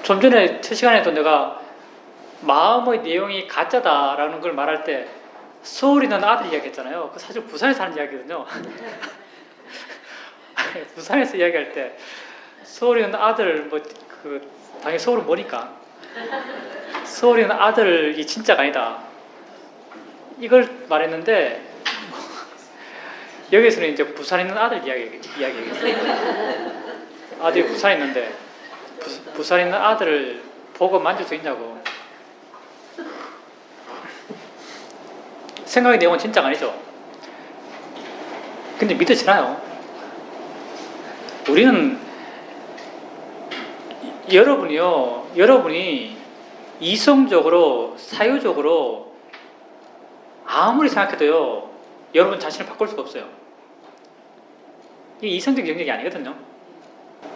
좀 전에 첫 시간에도 내가 마음의 내용이 가짜다라는 걸 말할 때 서울에 있는 아들 이야기했잖아요. 그 사실 부산에서 하는 이야기거든요. 부산에서 이야기할 때 서울에 있는 아들 당연히 서울은 뭐니까 서울에 있는 아들이 진짜가 아니다. 이걸 말했는데 여기서는 이제 부산에 있는 아들 이야기했어요. 아들이 부산에 있는데 부산에 있는 아들을 보고 만질 수 있냐고. 생각의 내용은 진짜가 아니죠. 근데 믿어지나요? 우리는 여러분이 이성적으로 사유적으로 아무리 생각해도요 여러분 자신을 바꿀 수가 없어요. 이게 이성적 영역이 아니거든요.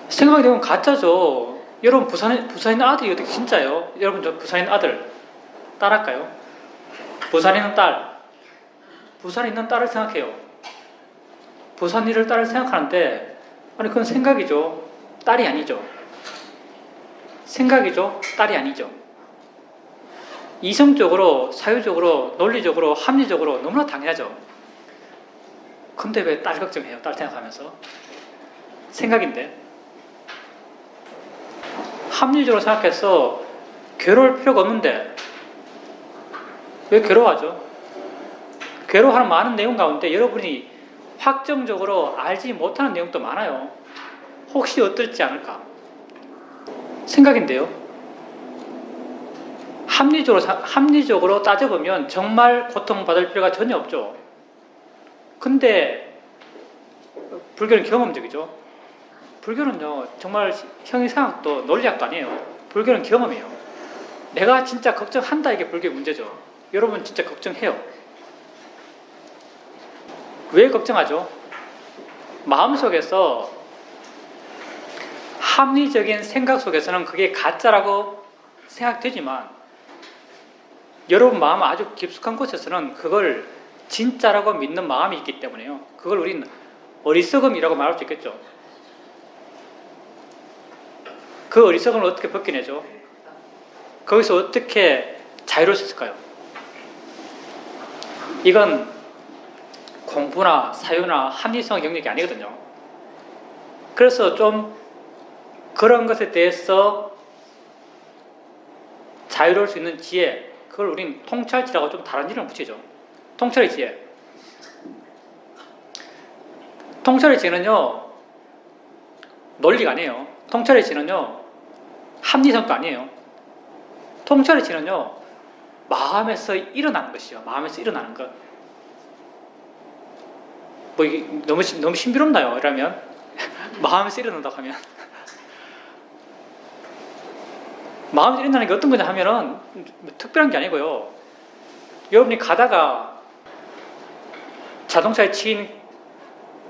생각의 내용은 가짜죠. 여러분 부산에 있는 아들이 어떻게 진짜예요? 여러분 저 부산에 있는 아들 딸할까요? 부산에 있는 부산에 있는 딸을 생각해요. 부산에 있는 딸을 생각하는데 아니 그건 생각이죠. 딸이 아니죠. 생각이죠. 딸이 아니죠. 이성적으로, 사유적으로, 논리적으로, 합리적으로 너무나 당연하죠. 근데 왜 딸 걱정해요? 딸 생각하면서. 생각인데. 합리적으로 생각해서 괴로울 필요가 없는데 왜 괴로워하죠? 괴로워하는 많은 내용 가운데 여러분이 확정적으로 알지 못하는 내용도 많아요. 혹시 어떨지 않을까? 생각인데요. 합리적으로 따져보면 정말 고통받을 필요가 전혀 없죠. 근데 불교는 경험적이죠. 불교는요 정말 형이상학도 논리학도 아니에요. 불교는 경험이에요. 내가 진짜 걱정한다, 이게 불교의 문제죠. 여러분 진짜 걱정해요. 왜 걱정하죠? 마음속에서 합리적인 생각 속에서는 그게 가짜라고 생각되지만 여러분 마음 아주 깊숙한 곳에서는 그걸 진짜라고 믿는 마음이 있기 때문에요. 그걸 우리는 어리석음이라고 말할 수 있겠죠. 그 어리석음을 어떻게 벗겨내죠? 거기서 어떻게 자유로울 수 있을까요? 이건 공부나 사유나 합리성 영역이 아니거든요. 그래서 좀 그런 것에 대해서 자유로울 수 있는 지혜, 그걸 우린 통찰지라고 좀 다른 이름을 붙이죠. 통찰의 지혜. 통찰의 지혜는요 논리가 아니에요. 통찰의 지혜는요 합리성도 아니에요. 통찰의 지혜는요 마음에서 일어나는 것이요. 마음에서 일어나는 것. 뭐 이게 너무 신비롭나요? 이러면 마음에서 일어난다고 하면 마음에서 일어나는 게 어떤 거냐 하면은 특별한 게 아니고요. 여러분이 가다가 자동차에 치인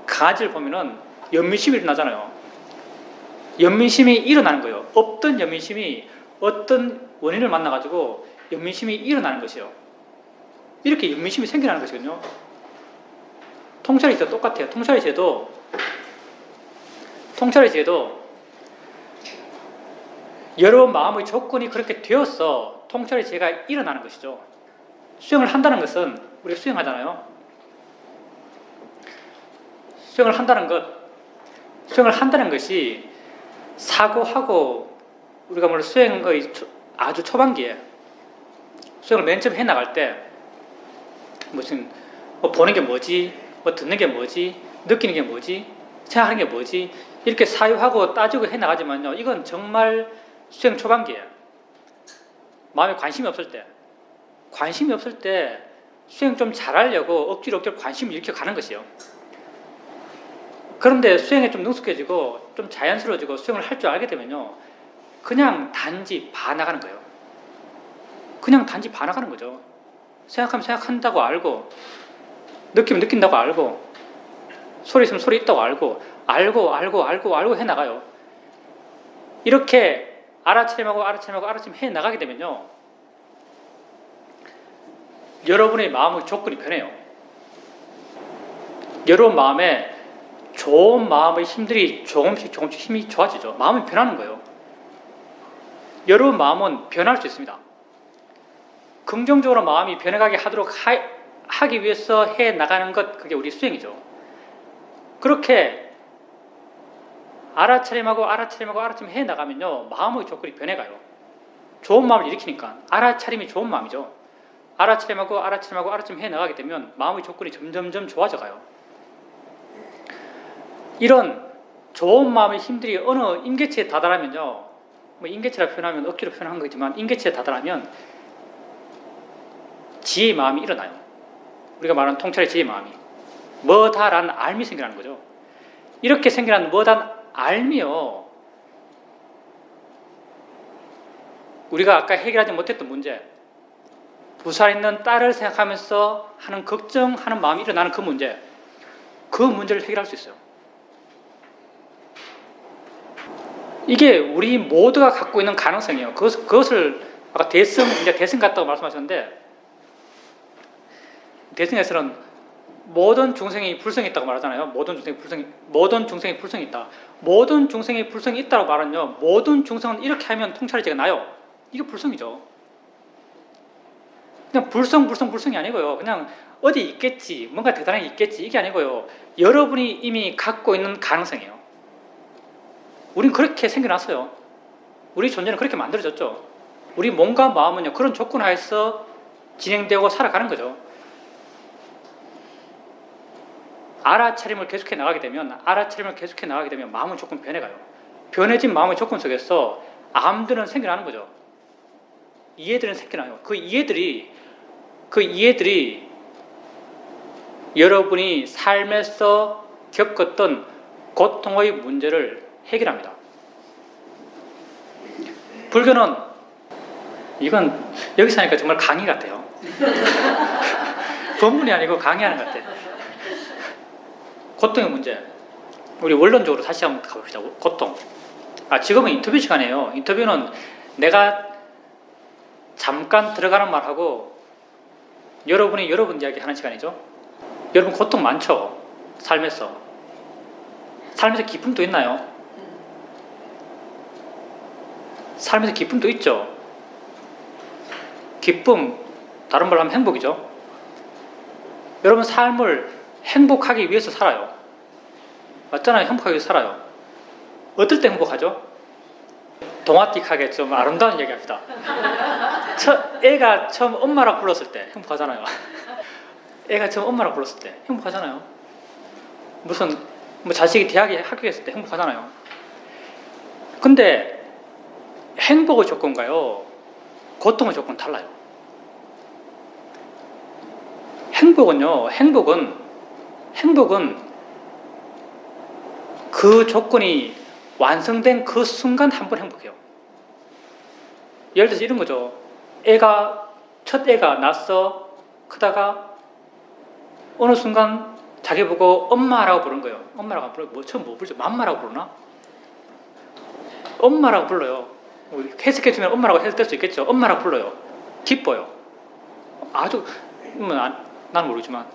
강아지를 보면은 연민심이 일어나잖아요. 연민심이 일어나는 거예요. 없던 연민심이 어떤 원인을 만나가지고 연민심이 일어나는 것이요. 이렇게 연민심이 생겨나는 것이거든요. 통찰의 지혜도 똑같아요. 통찰의 지혜도 여러분 마음의 조건이 그렇게 되어서 통찰의 지혜가 일어나는 것이죠. 수행을 한다는 것은 우리가 수행하잖아요. 수행을 한다는 것이 사고하고 우리가 물론 수행의 아주 초반기에 수행을 맨 처음 해나갈 때 무슨 보는 게 뭐지, 듣는 게 뭐지, 느끼는 게 뭐지, 생각하는 게 뭐지 이렇게 사유하고 따지고 해나가지만요 이건 정말 수행 초반기에 마음에 관심이 없을 때 수행 좀 잘하려고 억지로 관심을 일으켜 가는 것이요. 그런데 수행에 좀 능숙해지고 좀 자연스러워지고 수행을 할 줄 알게 되면요 그냥 단지 봐나가는 거예요. 그냥 단지 봐나가는 거죠. 생각하면 생각한다고 알고, 느끼면 느낀다고 알고, 소리 있으면 소리 있다고 알고 해나가요. 이렇게 알아차림하고 해나가게 되면요 여러분의 마음의 조건이 변해요. 여러분 마음에 좋은 마음의 힘들이 조금씩 힘이 좋아지죠. 마음이 변하는 거예요. 여러분 마음은 변할 수 있습니다. 긍정적으로 마음이 변해가게 하도록 하기 위해서 해 나가는 것, 그게 우리 수행이죠. 그렇게 알아차림하고 해 나가면요, 마음의 조건이 변해가요. 좋은 마음을 일으키니까 알아차림이 좋은 마음이죠. 알아차림하고 해 나가게 되면 마음의 조건이 점점점 좋아져가요. 이런 좋은 마음의 힘들이 어느 임계치에 다다르면요, 뭐 임계치라 표현하면 억지로 표현한 거지만 임계치에 다다르면 지혜의 마음이 일어나요. 우리가 말하는 통찰의 지혜의 마음이 뭐다라는 알미 생겨나는 거죠. 이렇게 생겨난 뭐다는 알미요, 우리가 아까 해결하지 못했던 문제, 부산에 있는 딸을 생각하면서 하는 걱정하는 마음이 일어나는 그 문제를 해결할 수 있어요. 이게 우리 모두가 갖고 있는 가능성이에요. 그것을 아까 대승 같다고 말씀하셨는데, 대승에서는 모든 중생이 불성이 있다고 말하잖아요. 모든 중생이 불성이 있다. 모든 중생이 불성이 있다고 말하면요, 모든 중생은 이렇게 하면 통찰의지가 나요. 이게 불성이죠. 그냥 불성이 아니고요. 그냥 어디 있겠지, 뭔가 대단한 게 있겠지, 이게 아니고요. 여러분이 이미 갖고 있는 가능성이에요. 우린 그렇게 생겨났어요. 우리 존재는 그렇게 만들어졌죠. 우리 몸과 마음은요, 그런 조건 하에서 진행되고 살아가는 거죠. 알아차림을 계속해 나가게 되면 마음은 조금 변해가요. 변해진 마음의 조건 속에서 암들은 생겨나는 거죠. 이해들은 생겨나요. 그 이해들이 여러분이 삶에서 겪었던 고통의 문제를 해결합니다. 불교는, 이건 여기서 하니까 정말 강의 같아요. 법문이 아니고 강의하는 것 같아요. 고통의 문제, 우리 원론적으로 다시 한번 가봅시다. 고통. 지금은 인터뷰 시간이에요. 인터뷰는 내가 잠깐 들어가는 말하고 여러분이 여러분 이야기 하는 시간이죠. 여러분 고통 많죠? 삶에서 기쁨도 있나요? 삶에서 기쁨도 있죠. 기쁨, 다른 말로 하면 행복이죠. 여러분 삶을 행복하기 위해서 살아요. 맞잖아요. 행복하기 위해서 살아요. 어떨 때 행복하죠? 동화틱하게 좀 아름다운 얘기 합시다. 애가 처음 엄마라고 불렀을 때 행복하잖아요. 애가 처음 엄마라고 불렀을 때 행복하잖아요. 무슨 자식이 대학에 합격했을 때 행복하잖아요. 근데 행복의 조건과요, 고통의 조건은 달라요. 행복은 그 조건이 완성된 그 순간 한 번 행복해요. 예를 들어서 이런 거죠. 첫 애가 낳았어. 크다가 어느 순간 자기 보고 엄마라고 부른 거예요. 엄마라고 안 불러요. 처음 뭐 부르죠? 맘마라고 부르나? 엄마라고 불러요. 해석해주면 엄마라고 해석될 수 있겠죠. 엄마라고 불러요. 기뻐요. 아주, 나는 모르지만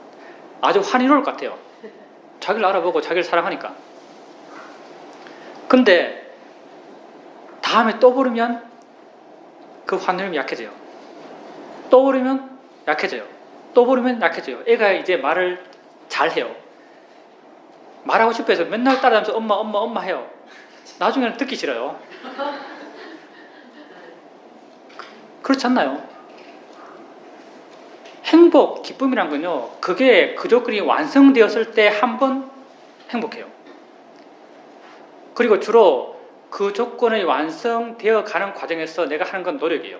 아주 환희로울 것 같아요. 자기를 알아보고 자기를 사랑하니까. 근데 다음에 또 부르면 그 환희로움이 약해져요. 또 부르면 약해져요. 또 부르면 약해져요. 애가 이제 말을 잘해요. 말하고 싶어 해서 맨날 따라다니면서 엄마 해요. 나중에는 듣기 싫어요. 그렇지 않나요? 행복, 기쁨이란 건요, 그게 그 조건이 완성되었을 때 한 번 행복해요. 그리고 주로 그 조건이 완성되어 가는 과정에서 내가 하는 건 노력이에요.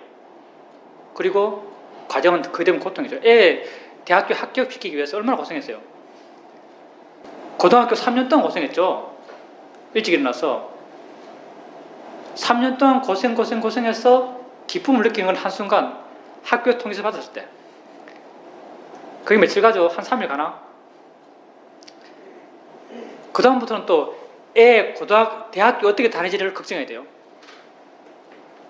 그리고 과정은 그게 되면 고통이죠. 애 대학교 합격시키기 위해서 얼마나 고생했어요. 고등학교 3년 동안 고생했죠. 일찍 일어나서 3년 동안 고생해서 기쁨을 느끼는 건 한순간 학교 통지서 받았을 때. 그게 며칠 가죠? 한 3일 가나? 그 다음부터는 또 대학교 어떻게 다니지를 걱정해야 돼요.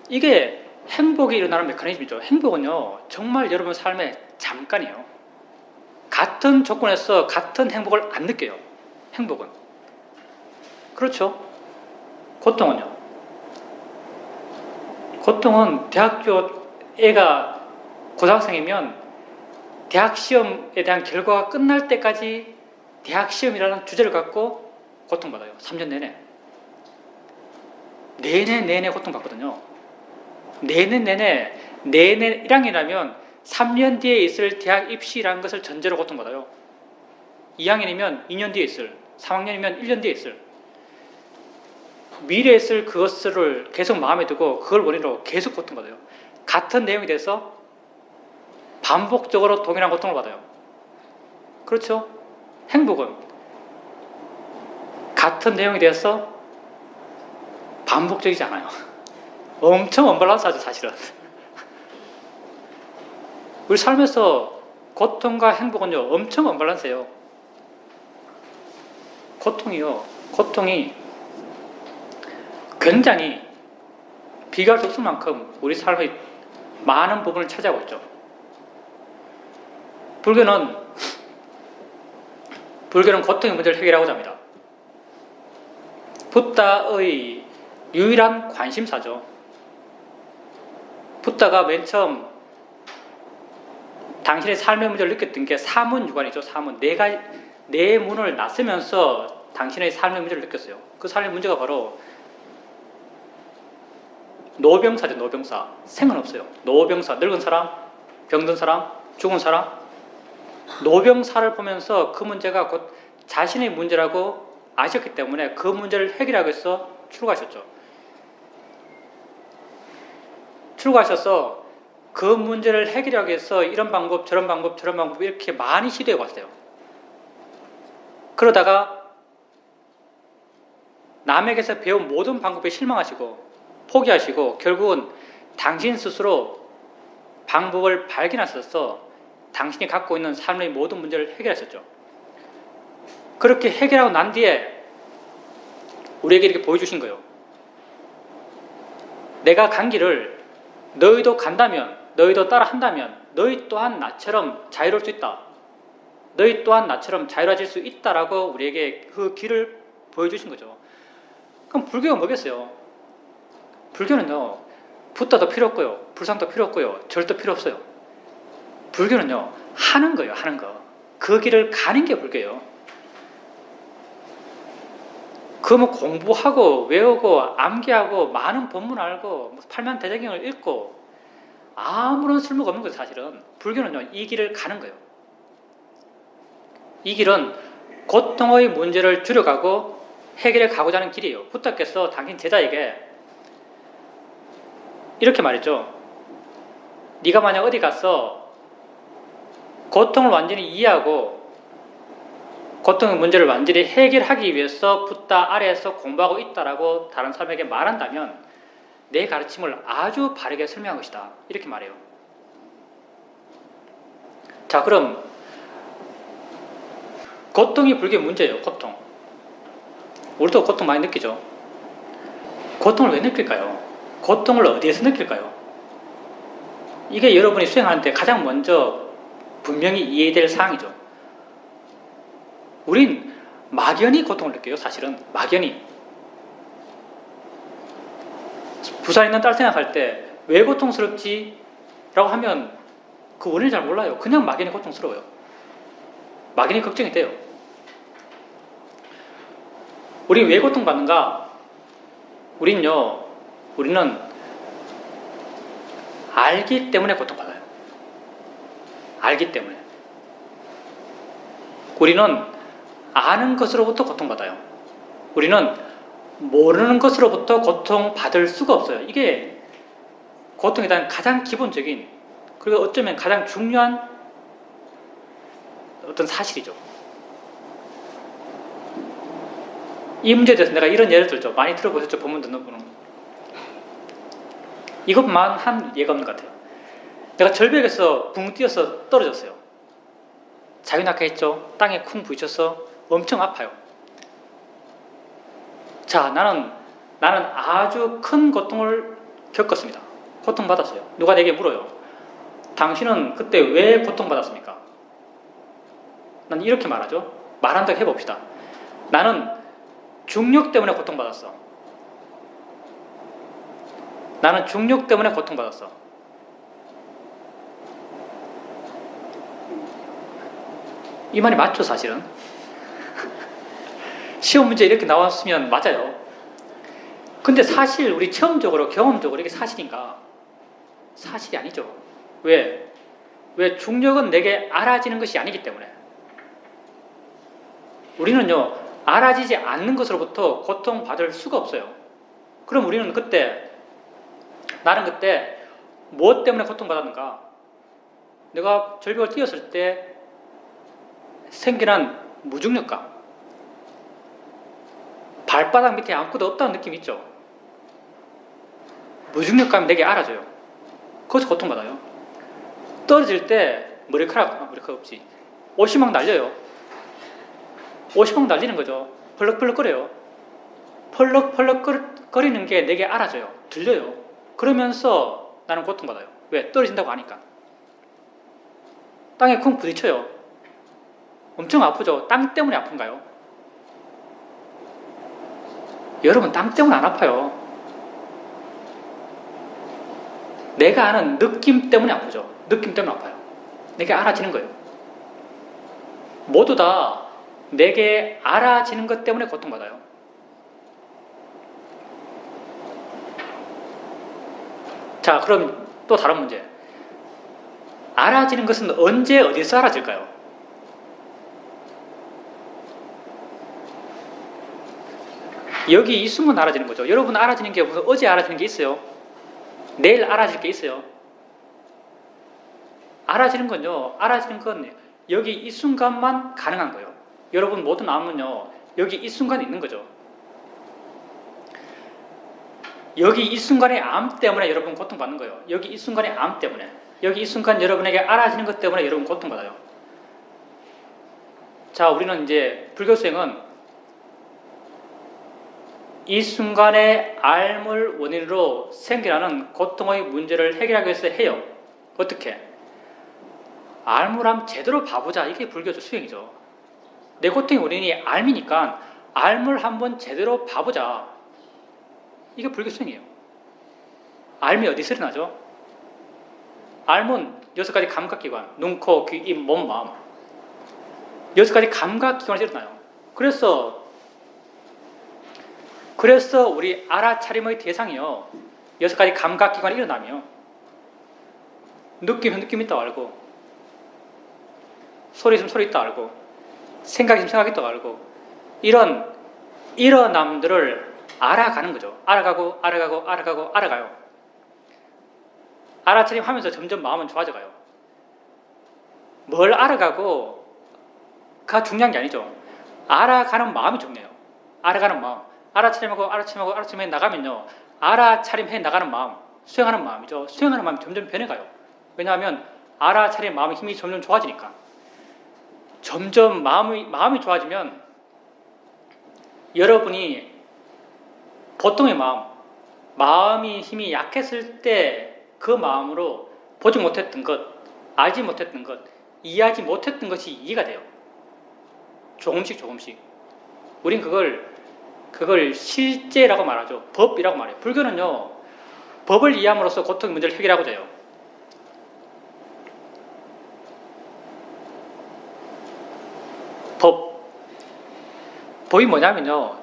이게 행복이 일어나는 메커니즘이죠. 행복은요, 정말 여러분 삶에 잠깐이에요. 같은 조건에서 같은 행복을 안 느껴요. 행복은. 그렇죠? 고통은요? 고통은 대학교 애가 고등학생이면 대학 시험에 대한 결과가 끝날 때까지 대학 시험이라는 주제를 갖고 고통받아요. 3년 내내. 내내 고통받거든요. 내내 1학년이라면 3년 뒤에 있을 대학 입시라는 것을 전제로 고통받아요. 2학년이면 2년 뒤에 있을, 3학년이면 1년 뒤에 있을, 미래에 있을 그것을 계속 마음에 두고 그걸 원인으로 계속 고통받아요. 같은 내용에 대해서 반복적으로 동일한 고통을 받아요. 그렇죠? 행복은 같은 내용에 대해서 반복적이지 않아요. 엄청 언밸런스하죠, 사실은. 우리 삶에서 고통과 행복은요, 엄청 언밸런스해요. 고통이 굉장히 비교할 수 없을 만큼 우리 삶의 많은 부분을 차지하고 있죠. 불교는 고통의 문제를 해결하고자 합니다. 붓다의 유일한 관심사죠. 붓다가 맨 처음 당신의 삶의 문제를 느꼈던 게 사문유관이죠. 사문. 내 문을 나서면서 당신의 삶의 문제를 느꼈어요. 그 삶의 문제가 바로 노병사죠. 노병사. 생은 없어요. 노병사. 늙은 사람, 병든 사람, 죽은 사람. 노병사를 보면서 그 문제가 곧 자신의 문제라고 아셨기 때문에 그 문제를 해결하기 위해서 출가하셨죠. 출가하셔서 그 문제를 해결하기 위해서 이런 방법, 저런 방법, 저런 방법 이렇게 많이 시도해 봤어요. 그러다가 남에게서 배운 모든 방법에 실망하시고 포기하시고 결국은 당신 스스로 방법을 발견하셔서 당신이 갖고 있는 삶의 모든 문제를 해결하셨죠. 그렇게 해결하고 난 뒤에 우리에게 이렇게 보여주신 거예요. 내가 간 길을 너희도 간다면, 너희도 따라 한다면 너희 또한 나처럼 자유로울 수 있다. 너희 또한 나처럼 자유로워질 수 있다라고 우리에게 그 길을 보여주신 거죠. 그럼 불교가 뭐겠어요? 불교는요, 붓다도 필요 없고요, 불상도 필요 없고요, 절도 필요 없어요. 불교는요, 하는 거예요, 하는 거. 그 길을 가는 게 불교예요. 그 뭐 공부하고 외우고 암기하고 많은 법문 알고 팔만대장경을 읽고 아무런 쓸모가 없는 거예요, 사실은. 불교는요, 이 길을 가는 거예요. 이 길은 고통의 문제를 줄여가고 해결해 가고자 하는 길이에요. 붓다께서 당신 제자에게 이렇게 말했죠. 네가 만약 어디 가서 고통을 완전히 이해하고 고통의 문제를 완전히 해결하기 위해서 붓다 아래에서 공부하고 있다라고 다른 사람에게 말한다면 내 가르침을 아주 바르게 설명한 것이다. 이렇게 말해요. 자, 그럼 고통이 불교의 문제예요. 고통. 우리도 고통 많이 느끼죠. 고통을 왜 느낄까요? 고통을 어디에서 느낄까요? 이게 여러분이 수행하는데 가장 먼저 분명히 이해될 사항이죠. 우린 막연히 고통을 느껴요. 사실은 막연히. 부산에 있는 딸 생각할 때 왜 고통스럽지? 라고 하면 그 원인을 잘 몰라요. 그냥 막연히 고통스러워요. 막연히 걱정이 돼요. 우리 왜 고통받는가? 우리는 알기 때문에 고통받아요. 알기 때문에. 우리는 아는 것으로부터 고통받아요. 우리는 모르는 것으로부터 고통받을 수가 없어요. 이게 고통에 대한 가장 기본적인, 그리고 어쩌면 가장 중요한 어떤 사실이죠. 이 문제에 대해서 내가 이런 예를 들죠. 많이 들어보셨죠? 본문 듣는 분은. 이것만 한 예가 없는 것 같아요. 내가 절벽에서 붕 뛰어서 떨어졌어요. 자유낙하했죠. 땅에 쿵 부딪혀서 엄청 아파요. 자, 나는 아주 큰 고통을 겪었습니다. 고통받았어요. 누가 내게 물어요. 당신은 그때 왜 고통받았습니까? 난 이렇게 말하죠. 말한다고 해봅시다. 나는 중력 때문에 고통받았어. 나는 중력 때문에 고통받았어. 이 말이 맞죠, 사실은? 시험 문제 이렇게 나왔으면 맞아요. 근데 사실 우리 체험적으로, 경험적으로 이게 사실인가? 사실이 아니죠. 왜? 왜? 중력은 내게 알아지는 것이 아니기 때문에. 우리는요, 알아지지 않는 것으로부터 고통받을 수가 없어요. 그럼 우리는 그때, 나는 그때 무엇 때문에 고통받았는가? 내가 절벽을 뛰었을 때 생겨난 무중력감. 발바닥 밑에 아무것도 없다는 느낌 있죠? 무중력감이 내게 알아줘요. 거기서 고통받아요. 떨어질 때 머리카락 없지. 옷이 막 날려요. 옷이 막 날리는 거죠. 펄럭펄럭거려요. 펄럭펄럭 거리는 게 내게 알아줘요. 들려요. 그러면서 나는 고통받아요. 왜? 떨어진다고 하니까. 땅에 쿵 부딪혀요. 엄청 아프죠? 땅 때문에 아픈가요? 여러분, 땅 때문에 안 아파요. 내가 아는 느낌 때문에 아프죠. 느낌 때문에 아파요. 내게 알아지는 거예요. 모두 다 내게 알아지는 것 때문에 고통받아요. 자, 그럼 또 다른 문제. 알아지는 것은 언제 어디서 알아질까요? 여기 이 순간 알아지는 거죠. 여러분 알아지는 게 무슨 어제 알아지는 게 있어요? 내일 알아질 게 있어요? 알아지는 건 여기 이 순간만 가능한 거예요. 여러분 모든 암은요, 여기 이 순간에 있는 거죠. 여기 이 순간의 암 때문에 여러분 고통받는 거예요. 여기 이 순간의 암 때문에. 여기 이 순간 여러분에게 알아지는 것 때문에 여러분 고통받아요. 자, 우리는 이제 불교 수행은 이 순간의 앓을 원인으로 생겨나는 고통의 문제를 해결하기 위해서 해요. 어떻게? 앓을 제대로 봐보자. 이게 불교 수행이죠. 내 고통의 원인이 앓이니까 앓을 한번 제대로 봐보자. 이게 불교 수행이에요. 앓이 어디서 일어나죠? 앓은 6가지 감각기관, 눈, 코, 귀, 입, 몸, 마음. 6가지 감각기관에서 일어나요. 그래서 우리 알아차림의 대상이요, 6가지 감각기관이 일어나며 느낌 있다고 알고, 소리 있으면 소리 있다고 알고, 생각 있으면 생각 있다고 알고, 이런 일어남들을 알아가는 거죠. 알아가요. 알아차림 하면서 점점 마음은 좋아져가요. 뭘 알아가고가 중요한 게 아니죠. 알아가는 마음이 중요해요. 알아가는 마음. 알아차림해 나가면요, 알아차림해 나가는 마음, 수행하는 마음이죠. 수행하는 마음이 점점 변해가요. 왜냐하면 알아차림 마음의 힘이 점점 좋아지니까. 점점 마음이 좋아지면 여러분이 보통의 마음이 힘이 약했을 때 그 마음으로 보지 못했던 것, 알지 못했던 것, 이해하지 못했던 것이 이해가 돼요. 조금씩. 우린 그걸 실제라고 말하죠. 법이라고 말해요. 불교는요, 법을 이해함으로써 고통의 문제를 해결하고자 해요. 법이 뭐냐면요,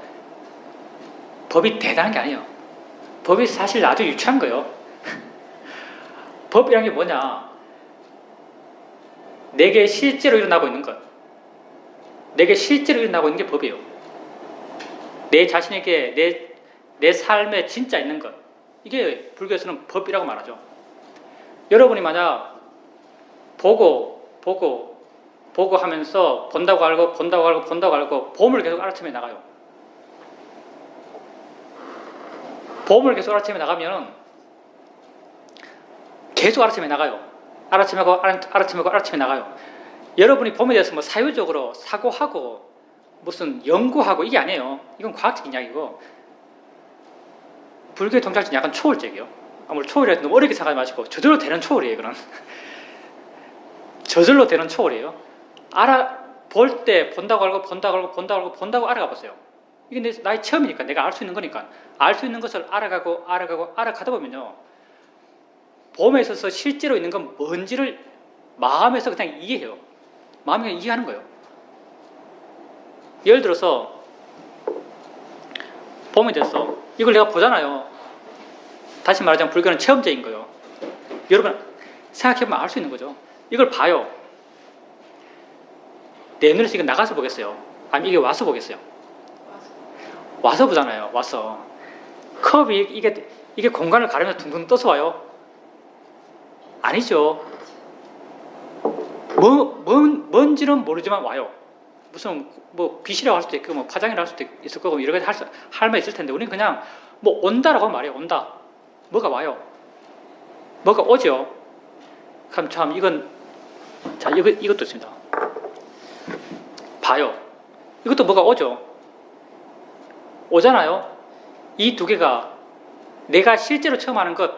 법이 대단한 게 아니에요. 법이 사실 아주 유치한 거예요. 법이란 게 뭐냐? 내게 실제로 일어나고 있는 것. 내게 실제로 일어나고 있는 게 법이에요. 내 자신에게 내 삶에 진짜 있는 것. 이게 불교에서는 법이라고 말하죠. 여러분이 만약 보고 하면서 본다고 알고 보험을 계속 알아채며 나가요. 보험을 계속 알아채며 나가면 계속 알아채며 나가요. 알아채며 나가요. 여러분이 봄에 대해서 뭐 사유적으로 사고하고 무슨 연구하고 이게 아니에요. 이건 과학적인 이야기고, 불교의 통찰은 약간 초월적이에요. 아무리 초월이라도 너무 어렵게 생각하지 마시고 저절로 되는 초월이에요. 그건 저절로 되는 초월이에요. 본다고 알고 알아가 보세요. 이게 나의 체험이니까 내가 알 수 있는 거니까 알 수 있는 것을 알아가다 보면요. 봄에 있어서 실제로 있는 건 뭔지를 마음에서 그냥 이해해요. 마음이 그냥 이해하는 거예요. 예를 들어서 봄이 됐어. 이걸 내가 보잖아요. 다시 말하자면 불교는 체험적인 거예요. 여러분 생각해보면 알 수 있는 거죠. 이걸 봐요. 내 눈에서 이거 나가서 보겠어요? 아니면 이게 와서 보겠어요? 와서 보잖아요. 와서 컵이 이게 공간을 가르면서 둥둥 떠서 와요? 아니죠. 뭔지는 모르지만 와요. 무슨 뭐 빛이라고 할 수도 있고 뭐 파장이라고 할 수도 있을 거고 여러 가지 할 말 있을 텐데 우리는 그냥 뭐 온다라고 말해요. 온다. 뭐가 와요. 뭐가 오죠. 그럼 참 이건 자 이것도 있습니다. 봐요. 이것도 뭐가 오죠. 오잖아요. 이 두 개가 내가 실제로 처음 하는 것,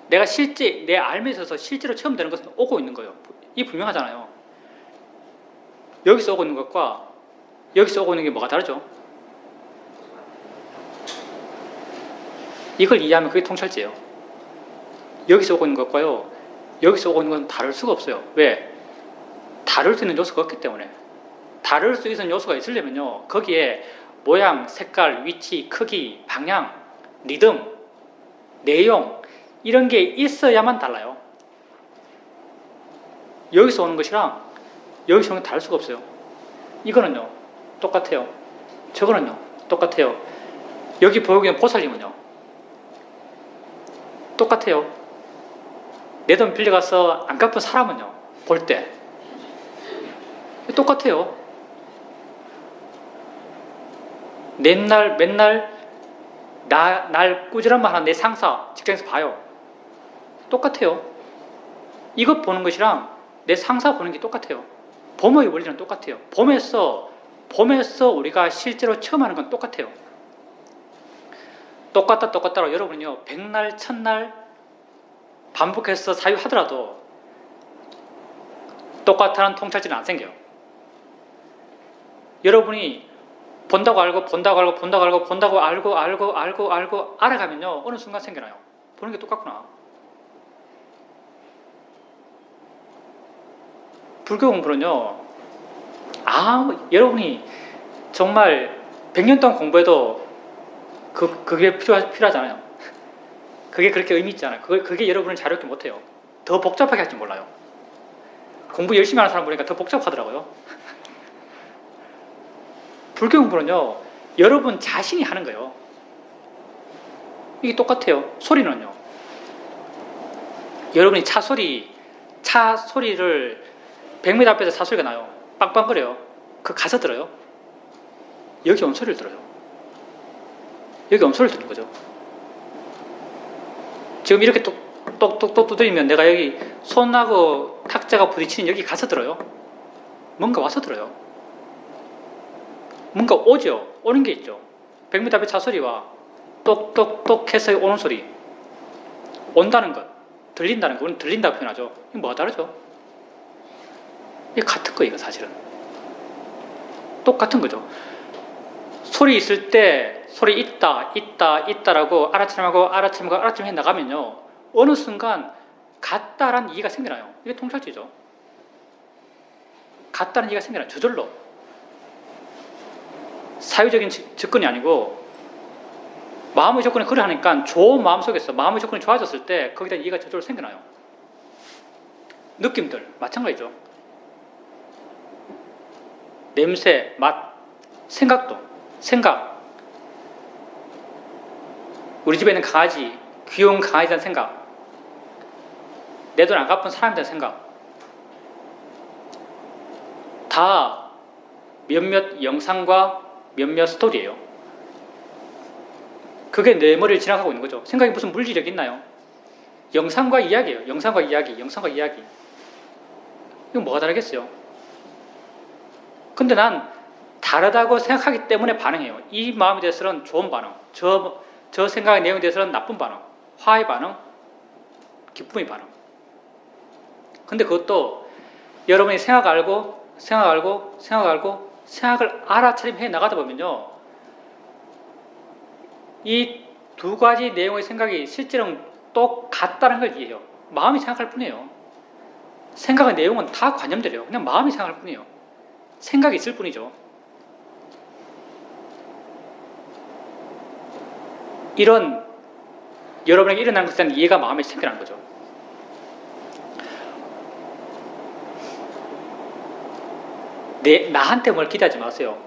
내가 실제 내 알에 있어서 실제로 처음 되는 것은 오고 있는 거예요. 이 분명하잖아요. 여기서 오고 있는 것과 여기서 오고 있는 게 뭐가 다르죠? 이걸 이해하면 그게 통찰지예요. 여기서 오고 있는 것과요, 여기서 오고 있는 건 다를 수가 없어요. 왜? 다를 수 있는 요소가 없기 때문에. 다를 수 있는 요소가 있으려면요, 거기에 모양, 색깔, 위치, 크기, 방향, 리듬, 내용 이런 게 있어야만 달라요. 여기서 오는 것이랑 여기서 오는 게 다를 수가 없어요. 이거는요 똑같아요. 저거는요 똑같아요. 여기 보여주는 보살님은요 똑같아요. 내 돈 빌려가서 안 갚은 사람은요 볼 때 똑같아요. 맨날 날 꾸지람만 하는 내 상사 직장에서 봐요. 똑같아요. 이것 보는 것이랑 내 상사 보는 게 똑같아요. 봄의 원리는 똑같아요. 봄에서 우리가 실제로 처음 하는 건 똑같아요. 똑같다고 여러분은요 백날 천날 반복해서 사유하더라도 똑같다는 통찰지는 안 생겨요. 여러분이 본다고 알고 알아가면요 어느 순간 생겨나요. 보는 게 똑같구나. 불교 공부는요 여러분이 정말 100년 동안 공부해도 그게 필요하잖아요. 그게 그렇게 의미 있잖아요. 그게 여러분을 자유롭게 못해요. 더 복잡하게 할지 몰라요. 공부 열심히 하는 사람 보니까 더 복잡하더라고요. 불교 공부는요 여러분 자신이 하는 거예요. 이게 똑같아요. 소리는요 여러분이 차 소리를 100m 앞에서 차 소리가 나요. 빵빵거려요. 그 가서 들어요. 여기 음소리를 들어요. 여기 음소리를 듣는 거죠. 지금 이렇게 똑똑똑 두드리면 내가 여기 손하고 탁자가 부딪히는 여기 가서 들어요. 뭔가 와서 들어요. 뭔가 오죠. 오는 게 있죠. 100m 앞에 차 소리와 똑똑똑 해서 오는 소리. 온다는 것, 들린다는 것, 우리는 들린다고 표현하죠. 이게 뭐가 다르죠? 이게 같은 거예요, 사실은. 똑같은 거죠. 소리 있을 때 소리 있다라고 알아차림하고 해 나가면요 어느 순간 같다라는 이해가 생겨나요. 이게 통찰지죠. 같다는 이해가 생겨나요. 저절로. 사유적인 접근이 아니고 마음의 조건이 그러하니까 좋은 마음 속에서 마음의 조건이 좋아졌을 때 거기다 이해가 저절로 생겨나요. 느낌들 마찬가지죠. 냄새, 맛, 생각. 우리 집에 있는 강아지, 귀여운 강아지에 대한 생각. 내 돈 안 갚은 사람에 대한 생각. 다 몇몇 영상과 몇몇 스토리예요. 그게 내 머리를 지나가고 있는 거죠. 생각이 무슨 물리력이 있나요? 영상과 이야기예요. 영상과 이야기. 이건 뭐가 다르겠어요? 근데 난 다르다고 생각하기 때문에 반응해요. 이 마음에 대해서는 좋은 반응, 저 생각의 내용에 대해서는 나쁜 반응, 화의 반응, 기쁨의 반응. 근데 그것도 여러분이 생각 알고 생각을 알아차림해 나가다 보면요, 이 두 가지 내용의 생각이 실제로는 똑같다는 걸 이해해요. 마음이 생각할 뿐이에요. 생각의 내용은 다 관념들이에요. 그냥 마음이 생각할 뿐이에요. 생각이 있을 뿐이죠. 이런 여러분에게 일어나는 것에 대한 이해가 마음에 생겨나는 거죠. 나한테 뭘 기대하지 마세요.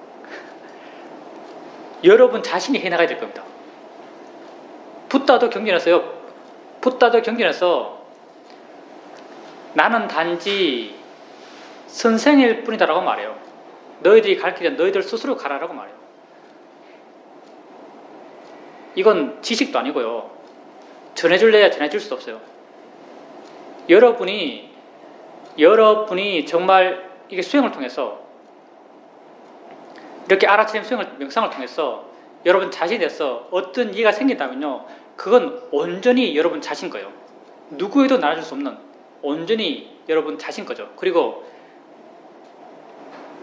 여러분 자신이 해나가야 될 겁니다. 붓다도 경전했어요. 붓다도 경전해서 나는 단지 선생일 뿐이다라고 말해요. 너희들이 가르치자 너희들 스스로 가라라고 말해요. 이건 지식도 아니고요. 전해줄래야 전해줄 수도 없어요. 여러분이 정말 이게 수행을 통해서 이렇게 알아차림 명상을 통해서 여러분 자신에 대해서 어떤 이해가 생긴다면요, 그건 온전히 여러분 자신 거예요. 누구에도 나눠줄 수 없는 온전히 여러분 자신 거죠. 그리고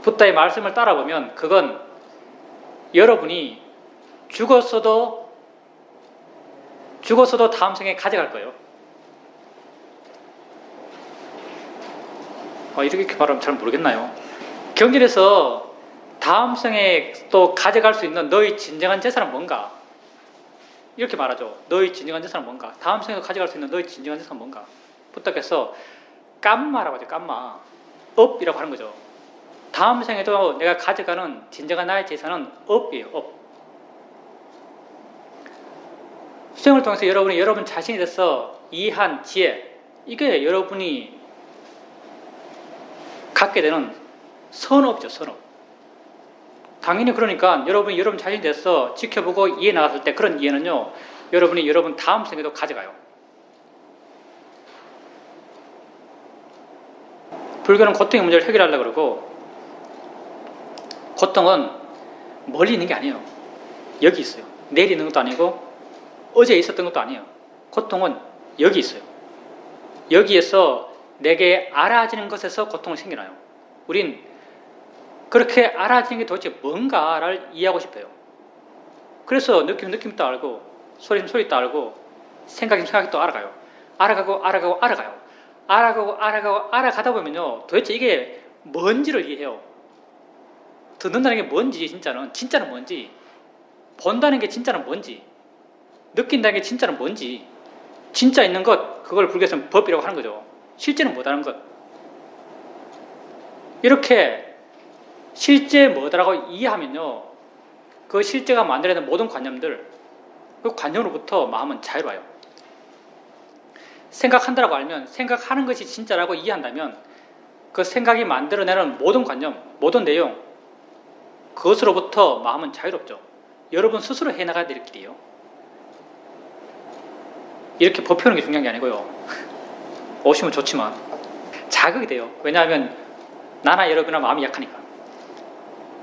붓다의 말씀을 따라보면 그건 여러분이 죽었어도 다음 생에 가져갈 거예요. 이렇게 말하면 잘 모르겠나요? 경전에서 다음 생에 또 가져갈 수 있는 너의 진정한 재산은 뭔가? 이렇게 말하죠. 너의 진정한 재산은 뭔가? 다음 생에도 가져갈 수 있는 너의 진정한 재산은 뭔가? 부탁해서 깜마라고 하죠. 깜마. 업이라고 하는 거죠. 다음 생에도 내가 가져가는 진정한 나의 재산은 업이에요. 업. 수행을 통해서 여러분이 여러분 자신에 대해서 이해한 지혜, 이게 여러분이 갖게 되는 선업이죠. 선업. 당연히 그러니까 여러분이 여러분 자신에 대해서 지켜보고 이해 나갔을 때 그런 이해는요, 여러분이 여러분 다음 생에도 가져가요. 불교는 고통의 문제를 해결하려고 그러고, 고통은 멀리 있는 게 아니에요. 여기 있어요. 내일 있는 것도 아니고 어제 있었던 것도 아니에요. 고통은 여기 있어요. 여기에서 내게 알아지는 것에서 고통이 생겨나요. 우린 그렇게 알아지는 게 도대체 뭔가를 이해하고 싶어요. 그래서 느낌 또 알고, 소리 또 알고, 생각이 또 알아가요. 알아가다 보면요, 도대체 이게 뭔지를 이해해요. 듣는다는 게 뭔지, 진짜는 뭔지, 본다는 게 진짜는 뭔지, 느낀다는 게 진짜는 뭔지, 진짜 있는 것, 그걸 불교에서는 법이라고 하는 거죠. 실제는 못하는 것. 이렇게 실제 뭐다라고 이해하면요, 그 실제가 만들어내는 모든 관념들, 그 관념으로부터 마음은 자유로워요. 생각한다라고 알면, 생각하는 것이 진짜라고 이해한다면 그 생각이 만들어내는 모든 관념, 모든 내용, 그것으로부터 마음은 자유롭죠. 여러분 스스로 해나가야 될 길이에요. 이렇게 법표하는 게 중요한 게 아니고요. 오시면 좋지만 자극이 돼요. 왜냐하면 나나 여러분이나 마음이 약하니까.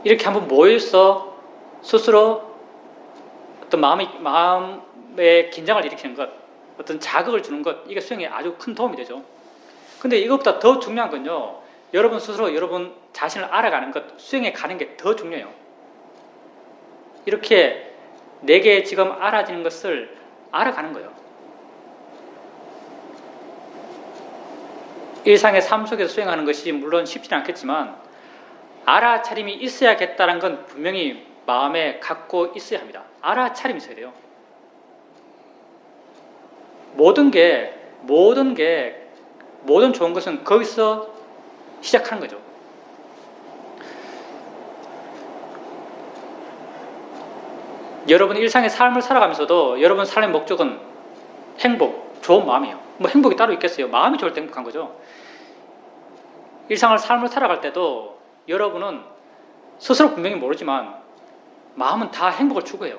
이렇게 한번 모여서 스스로 어떤 마음의 긴장을 일으키는 것, 어떤 자극을 주는 것, 이게 수행에 아주 큰 도움이 되죠. 근데 이것보다 더 중요한 건요, 여러분 스스로 여러분 자신을 알아가는 것, 수행에 가는 게 더 중요해요. 이렇게 내게 지금 알아지는 것을 알아가는 거예요. 일상의 삶 속에서 수행하는 것이 물론 쉽지는 않겠지만 알아차림이 있어야겠다는 건 분명히 마음에 갖고 있어야 합니다. 알아차림이 있어야 돼요. 모든 좋은 것은 거기서 시작하는 거죠. 여러분 일상의 삶을 살아가면서도 여러분 삶의 목적은 행복, 좋은 마음이에요. 뭐 행복이 따로 있겠어요. 마음이 좋을 때 행복한 거죠. 삶을 살아갈 때도 여러분은 스스로 분명히 모르지만 마음은 다 행복을 추구해요.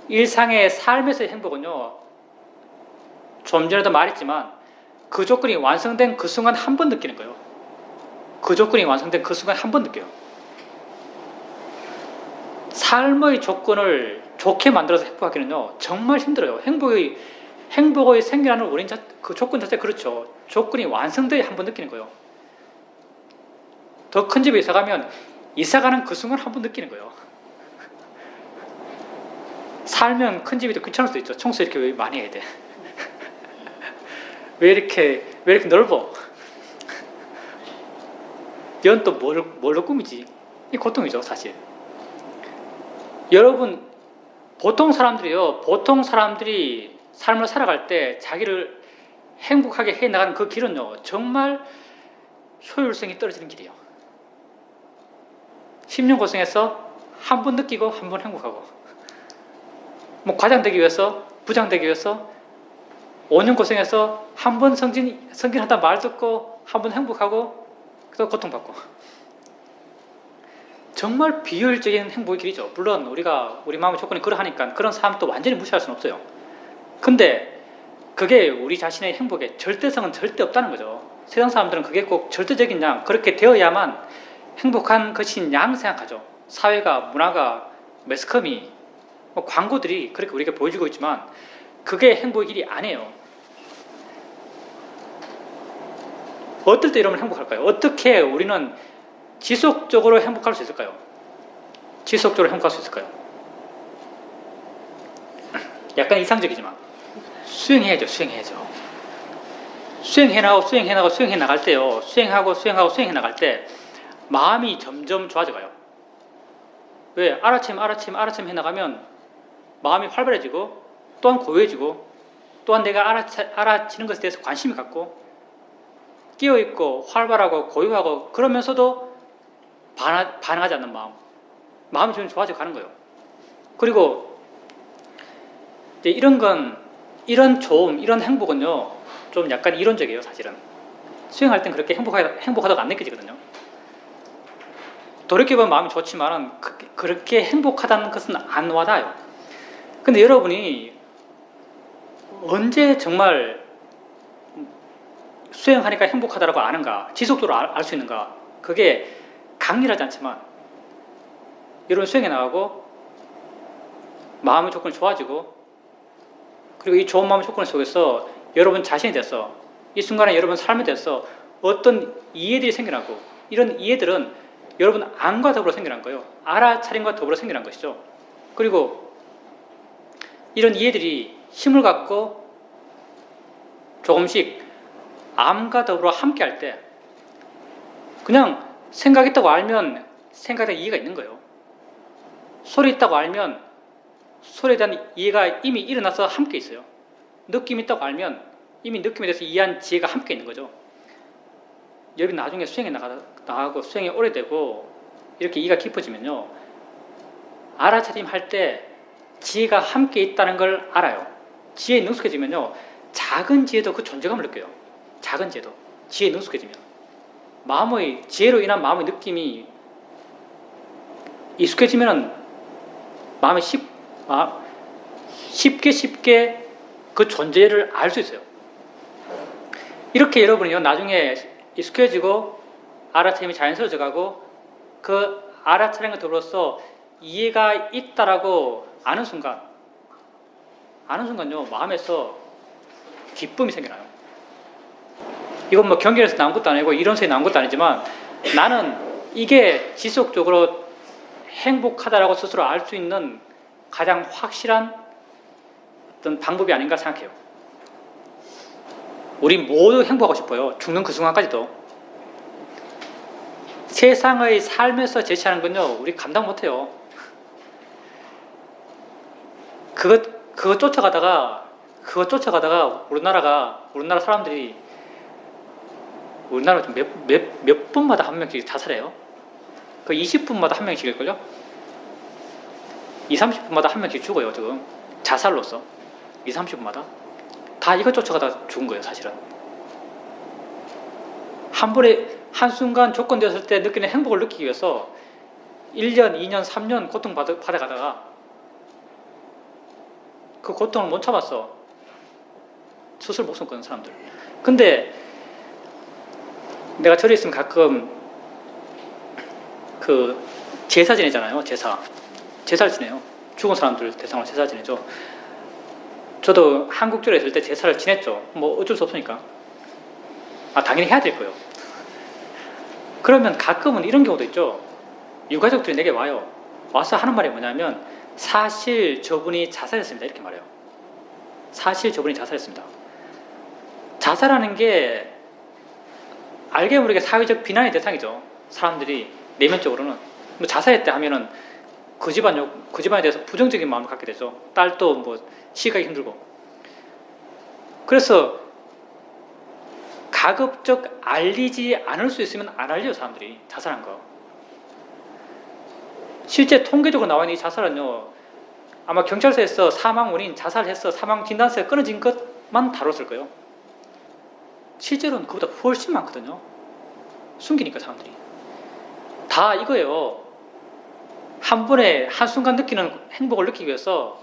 일상의 삶에서의 행복은요, 좀 전에도 말했지만 그 조건이 완성된 그 순간 한 번 느끼는 거예요. 그 조건이 완성된 그 순간 한 번 느껴요. 삶의 조건을 좋게 만들어서 행복하기는요, 정말 힘들어요. 행복의 생겨나는 원인 그 조건 자체가 그렇죠. 조건이 완성돼야 한 번 느끼는 거예요. 더 큰 집에 이사 가면 이사 가는 그 순간 한 번 느끼는 거예요. 살면 큰 집이 더 귀찮을 수도 있죠. 청소 이렇게 왜 많이 해야 돼? 왜 이렇게 넓어? 연 또 뭘로 꾸미지? 이 고통이죠, 사실. 여러분, 보통 사람들이 삶을 살아갈 때 자기를 행복하게 해 나가는 그 길은요, 정말 효율성이 떨어지는 길이에요. 10년 고생해서 한 번 느끼고 한 번 행복하고, 뭐 과장 되기 위해서, 부장 되기 위해서 5년 고생해서 한 번 승진한다 말 듣고 한 번 행복하고 또 고통받고. 정말 비효율적인 행복의 길이죠. 물론 우리 마음의 조건이 그러하니까 그런 삶 또 완전히 무시할 수는 없어요. 근데 그게 우리 자신의 행복에 절대성은 절대 없다는 거죠. 세상 사람들은 그게 꼭 절대적인 양, 그렇게 되어야만 행복한 것인 양 생각하죠. 사회가, 문화가, 매스컴이, 뭐 광고들이 그렇게 우리에게 보여주고 있지만 그게 행복의 길이 아니에요. 어떨 때 이러면 행복할까요? 어떻게 우리는 지속적으로 행복할 수 있을까요? 지속적으로 행복할 수 있을까요? 약간 이상적이지만 수행해야죠. 수행해 나갈 때요. 수행해 나갈 때 마음이 점점 좋아져가요. 왜? 아라침 해 나가면 마음이 활발해지고 또한 고요해지고 또한 내가 알아지는 것에 대해서 관심이 갖고 끼어있고 활발하고 고요하고 그러면서도 반응하지 않는 마음이 좀 좋아져 가는 거예요. 그리고 이제 이런 행복은요, 좀 약간 이론적이에요, 사실은. 수행할 땐 그렇게 행복하다고 안 느껴지거든요. 돌이켜보면 마음이 좋지만은 그렇게 행복하다는 것은 안 와닿아요. 근데 여러분이 언제 정말 수행하니까 행복하다라고 아는가, 지속적으로 알 수 있는가, 그게 강렬하지 않지만 여러분 수행해 나가고 마음의 조건이 좋아지고 그리고 이 좋은 마음의 조건 속에서 여러분 자신이 돼서 이 순간에 여러분 삶에 대해서 어떤 이해들이 생겨나고 이런 이해들은 여러분 안과 더불어 생겨난 거예요. 알아차림과 더불어 생겨난 것이죠. 그리고 이런 이해들이 힘을 갖고 조금씩 암과 더불어 함께 할 때 그냥 생각 있다고 알면 생각에 이해가 있는 거예요. 소리 있다고 알면 소리에 대한 이해가 이미 일어나서 함께 있어요. 느낌 있다고 알면 이미 느낌에 대해서 이해한 지혜가 함께 있는 거죠. 여러분 나중에 수행에 나가고 수행이 오래되고 이렇게 이해가 깊어지면요, 알아차림 할 때 지혜가 함께 있다는 걸 알아요. 지혜에 능숙해지면요, 작은 지혜도 그 존재감을 느껴요. 작은 지혜도 지혜에 능숙해지면 지혜로 인한 마음의 느낌이 익숙해지면은 마음이 쉽게 그 존재를 알 수 있어요. 이렇게 여러분이요, 나중에 익숙해지고 알아차림이 자연스러워져 가고 그 알아차림과 더불어서 이해가 있다라고 아는 순간요, 마음에서 기쁨이 생겨나요. 이건 뭐 경전에서 나온 것도 아니고 이론서에 나온 것도 아니지만 나는 이게 지속적으로 행복하다라고 스스로 알 수 있는 가장 확실한 어떤 방법이 아닌가 생각해요. 우리 모두 행복하고 싶어요. 죽는 그 순간까지도. 세상의 삶에서 제시하는 건요, 우리 감당 못해요. 그거 쫓아가다가 우리나라 사람들이 우리나라 몇 분마다 한 명씩 자살해요. 그 20분마다 한 명씩일걸요? 30분마다 한 명씩 죽어요, 지금. 자살로서. 30분마다. 다 이거 쫓아가다 죽은 거예요, 사실은. 한 번에, 한순간 조건되었을 때 느끼는 행복을 느끼기 위해서 1년, 2년, 3년 고통받아가다가 그 고통을 못 참았어. 스스로 목숨 끊는 사람들. 근데 내가 절에 있으면 가끔 그 제사 지내잖아요. 제사를 지내요. 죽은 사람들 대상으로 제사 지내죠. 저도 한국절에 있을 때 제사를 지냈죠. 뭐 어쩔 수 없으니까. 당연히 해야 될 거예요. 그러면 가끔은 이런 경우도 있죠. 유가족들이 내게 와요. 와서 하는 말이 뭐냐면 사실 저분이 자살했습니다. 이렇게 말해요. 사실 저분이 자살했습니다. 자살하는 게 알게 모르게 사회적 비난의 대상이죠. 사람들이 내면적으로는 뭐 자살했대 하면은 그 집안에 대해서 부정적인 마음을 갖게 되죠. 딸도 뭐 시가기 힘들고. 그래서 가급적 알리지 않을 수 있으면 안 알려요. 사람들이 자살한 거. 실제 통계적으로 나와 있는 이 자살은요, 아마 경찰서에서 사망 원인, 자살해서 사망 진단서에 끊어진 것만 다뤘을 거예요. 실제로는 그보다 훨씬 많거든요. 숨기니까 사람들이. 다 이거예요. 한 번에 한순간 느끼는 행복을 느끼기 위해서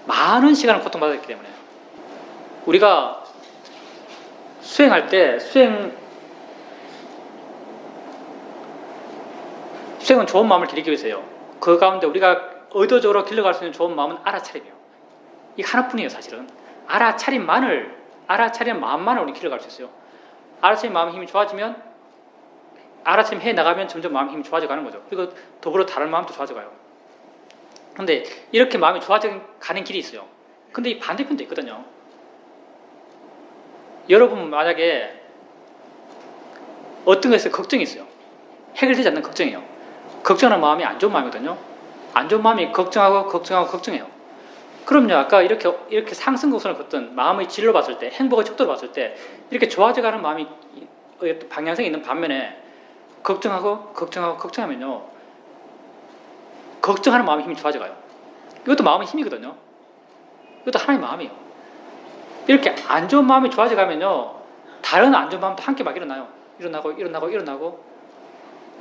많은 시간을 고통받았기 때문에. 우리가 수행할 때 수행은 좋은 마음을 기르기 위해서요. 그 가운데 우리가 의도적으로 길러갈 수 있는 좋은 마음은 알아차림이에요. 이 하나뿐이에요. 사실은 알아차린 마음만을 우리 길러갈 수 있어요. 알아차린 마음의 힘이 좋아지면 알아차림 해나가면 점점 마음의 힘이 좋아져가는 거죠. 그리고 더불어 다른 마음도 좋아져가요. 근데 이렇게 마음이 좋아져가는 길이 있어요. 근데 이 반대편도 있거든요. 여러분 만약에 어떤 것에서 걱정이 있어요. 해결되지 않는 걱정이에요. 걱정하는 마음이 안 좋은 마음이거든요. 안 좋은 마음이 걱정해요. 그럼요, 아까 이렇게 상승곡선을 걷던 마음의 질로 봤을 때, 행복의 척도로 봤을 때 이렇게 좋아져가는 마음이 방향성이 있는 반면에 걱정하면요, 걱정하는 마음의 힘이 좋아져가요. 이것도 마음의 힘이거든요. 이것도 하나의 마음이에요. 이렇게 안 좋은 마음이 좋아져가면요, 다른 안 좋은 마음도 함께 막 일어나요. 일어나고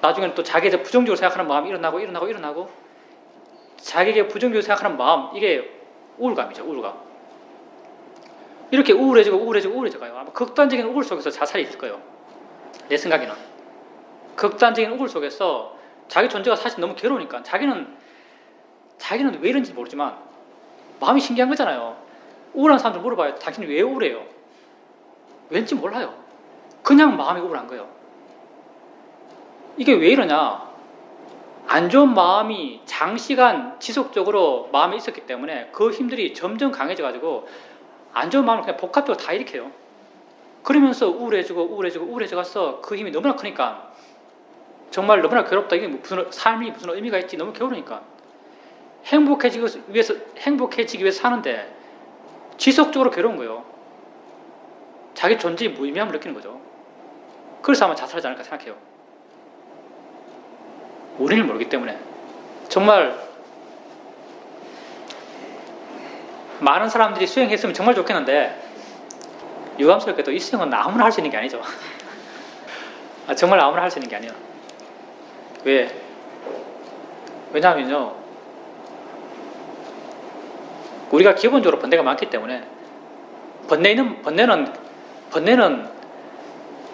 나중에는 또 자기에 대해 부정적으로 생각하는 마음이 일어나고 자기에게 부정적으로 생각하는 마음, 이게 우울감이죠. 우울감. 이렇게 우울해져가요. 아마 극단적인 우울 속에서 자살이 있을 거예요. 내 생각에는. 극단적인 우울 속에서 자기 존재가 사실 너무 괴로우니까 자기는 왜 이런지 모르지만 마음이 신기한 거잖아요. 우울한 사람들 물어봐요. 당신이 왜 우울해요? 왠지 몰라요. 그냥 마음이 우울한 거예요. 이게 왜 이러냐? 안 좋은 마음이 장시간 지속적으로 마음에 있었기 때문에 그 힘들이 점점 강해져가지고 안 좋은 마음을 그냥 복합적으로 다 일으켜요. 그러면서 우울해져가서 그 힘이 너무나 크니까 정말 너무나 괴롭다. 이게 삶이 무슨 의미가 있지? 너무 괴로우니까. 행복해지기 위해서 사는데 지속적으로 괴로운 거예요. 자기 존재의 무의미함을 느끼는 거죠. 그래서 아마 자살하지 않을까 생각해요. 원인을 모르기 때문에. 정말 많은 사람들이 수행했으면 정말 좋겠는데 유감스럽게도 이 수행은 아무나 할 수 있는 게 아니죠. 정말 아무나 할 수 있는 게 아니에요. 왜냐하면요, 우리가 기본적으로 번뇌가 많기 때문에 번뇌는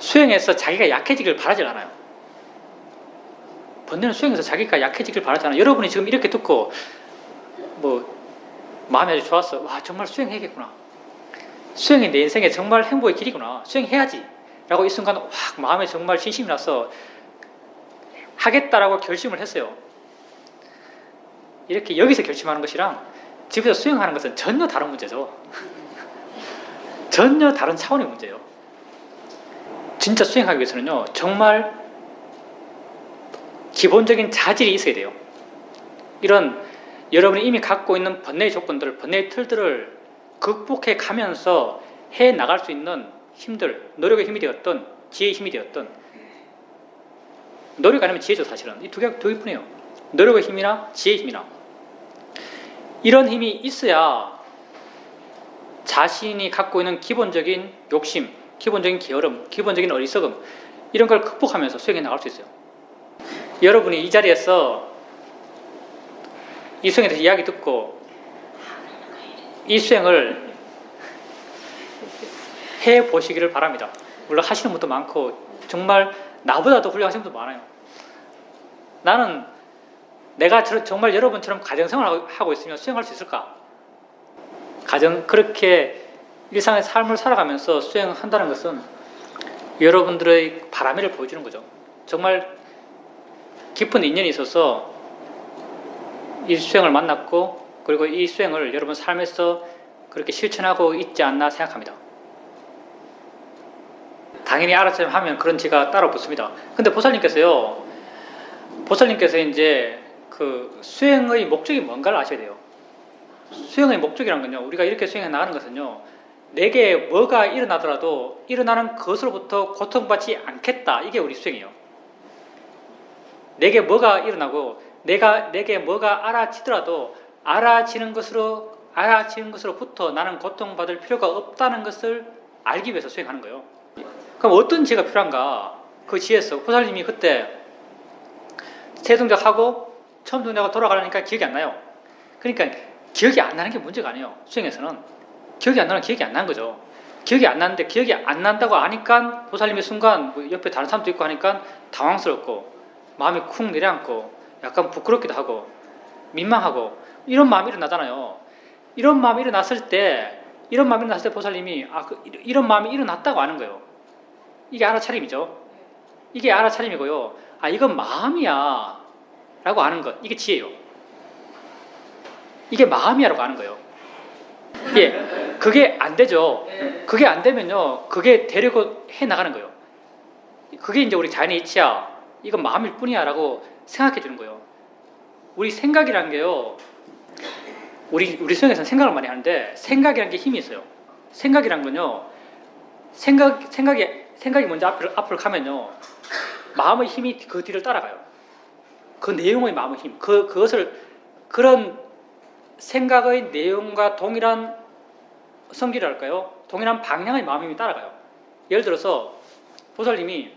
수행해서 자기가 약해지길 바라지 않아요. 번뇌는 수행해서 자기가 약해지길 바라지 않아요. 여러분이 지금 이렇게 듣고 마음이 아주 좋았어. 와, 정말 수행해야겠구나. 수행이 내 인생의 정말 행복의 길이구나. 수행해야지. 라고 이 순간 확 마음에 정말 신심이 나서 하겠다라고 결심을 했어요. 이렇게 여기서 결심하는 것이랑 집에서 수행하는 것은 전혀 다른 문제죠. 전혀 다른 차원의 문제예요. 진짜 수행하기 위해서는요, 정말 기본적인 자질이 있어야 돼요. 이런 여러분이 이미 갖고 있는 번뇌의 조건들, 번뇌의 틀들을 극복해 가면서 해 나갈 수 있는 힘들, 노력의 힘이 되었던, 지혜의 힘이 되었던, 노력 아니면 지혜죠. 사실은 이 두 개뿐이에요. 노력의 힘이나 지혜의 힘이나. 이런 힘이 있어야 자신이 갖고 있는 기본적인 욕심, 기본적인 게으름, 기본적인 어리석음, 이런 걸 극복하면서 수행해 나갈 수 있어요. 여러분이 이 자리에서 이 수행에 대해서 이야기 듣고 이 수행을 해보시기를 바랍니다. 물론 하시는 분도 많고 정말 나보다도 훌륭하신 분도 많아요. 나는 내가 정말 여러분처럼 가정생활을 하고 있으면 수행할 수 있을까? 그렇게 일상의 삶을 살아가면서 수행한다는 것은 여러분들의 바람이를 보여주는 거죠. 정말 깊은 인연이 있어서 이 수행을 만났고 그리고 이 수행을 여러분 삶에서 그렇게 실천하고 있지 않나 생각합니다. 당연히 알아차림 하면 그런 지가 따로 붙습니다. 근데 보살님께서 이제 그 수행의 목적이 뭔가를 아셔야 돼요. 수행의 목적이란 건요, 우리가 이렇게 수행해 나가는 것은요, 내게 뭐가 일어나더라도 일어나는 것으로부터 고통받지 않겠다. 이게 우리 수행이에요. 내게 뭐가 일어나고 내게 뭐가 알아지더라도 알아지는 것으로부터 나는 고통받을 필요가 없다는 것을 알기 위해서 수행하는 거예요. 그럼 어떤 지혜가 필요한가? 그 지혜에서 보살님이 그때 세 동작하고 처음 동작하고 돌아가려니까 기억이 안 나요. 그러니까 기억이 안 나는 게 문제가 아니에요. 수행에서는 기억이 안 나는 기억이 안 나는 거죠. 기억이 안 나는데 기억이 안 난다고 아니까 보살님의 순간 뭐 옆에 다른 사람도 있고 하니까 당황스럽고 마음이 쿵 내려앉고 약간 부끄럽기도 하고 민망하고 이런 마음이 일어나잖아요. 이런 마음이 일어났을 때 보살님이 이런 마음이 일어났다고 아는 거예요. 이게 알아차림이죠. 이게 알아차림이고요. 이건 마음이야 라고 아는 것. 이게 지혜예요. 이게 마음이야 라고 아는 거예요. 예, 그게 안 되죠. 그게 안 되면요, 그게 되려고 해 나가는 거예요. 그게 이제 우리 자연의 이치야. 이건 마음일 뿐이야 라고 생각해 주는 거예요. 우리 생각이란 게요, 우리 수행에서는 생각을 많이 하는데 생각이란 게 힘이 있어요. 생각이란 건요, 생각이 먼저 앞을 가면요, 마음의 힘이 그 뒤를 따라가요. 그 내용의 마음의 힘, 그런 생각의 내용과 동일한 성질이랄까요? 동일한 방향의 마음의 힘이 따라가요. 예를 들어서 보살님이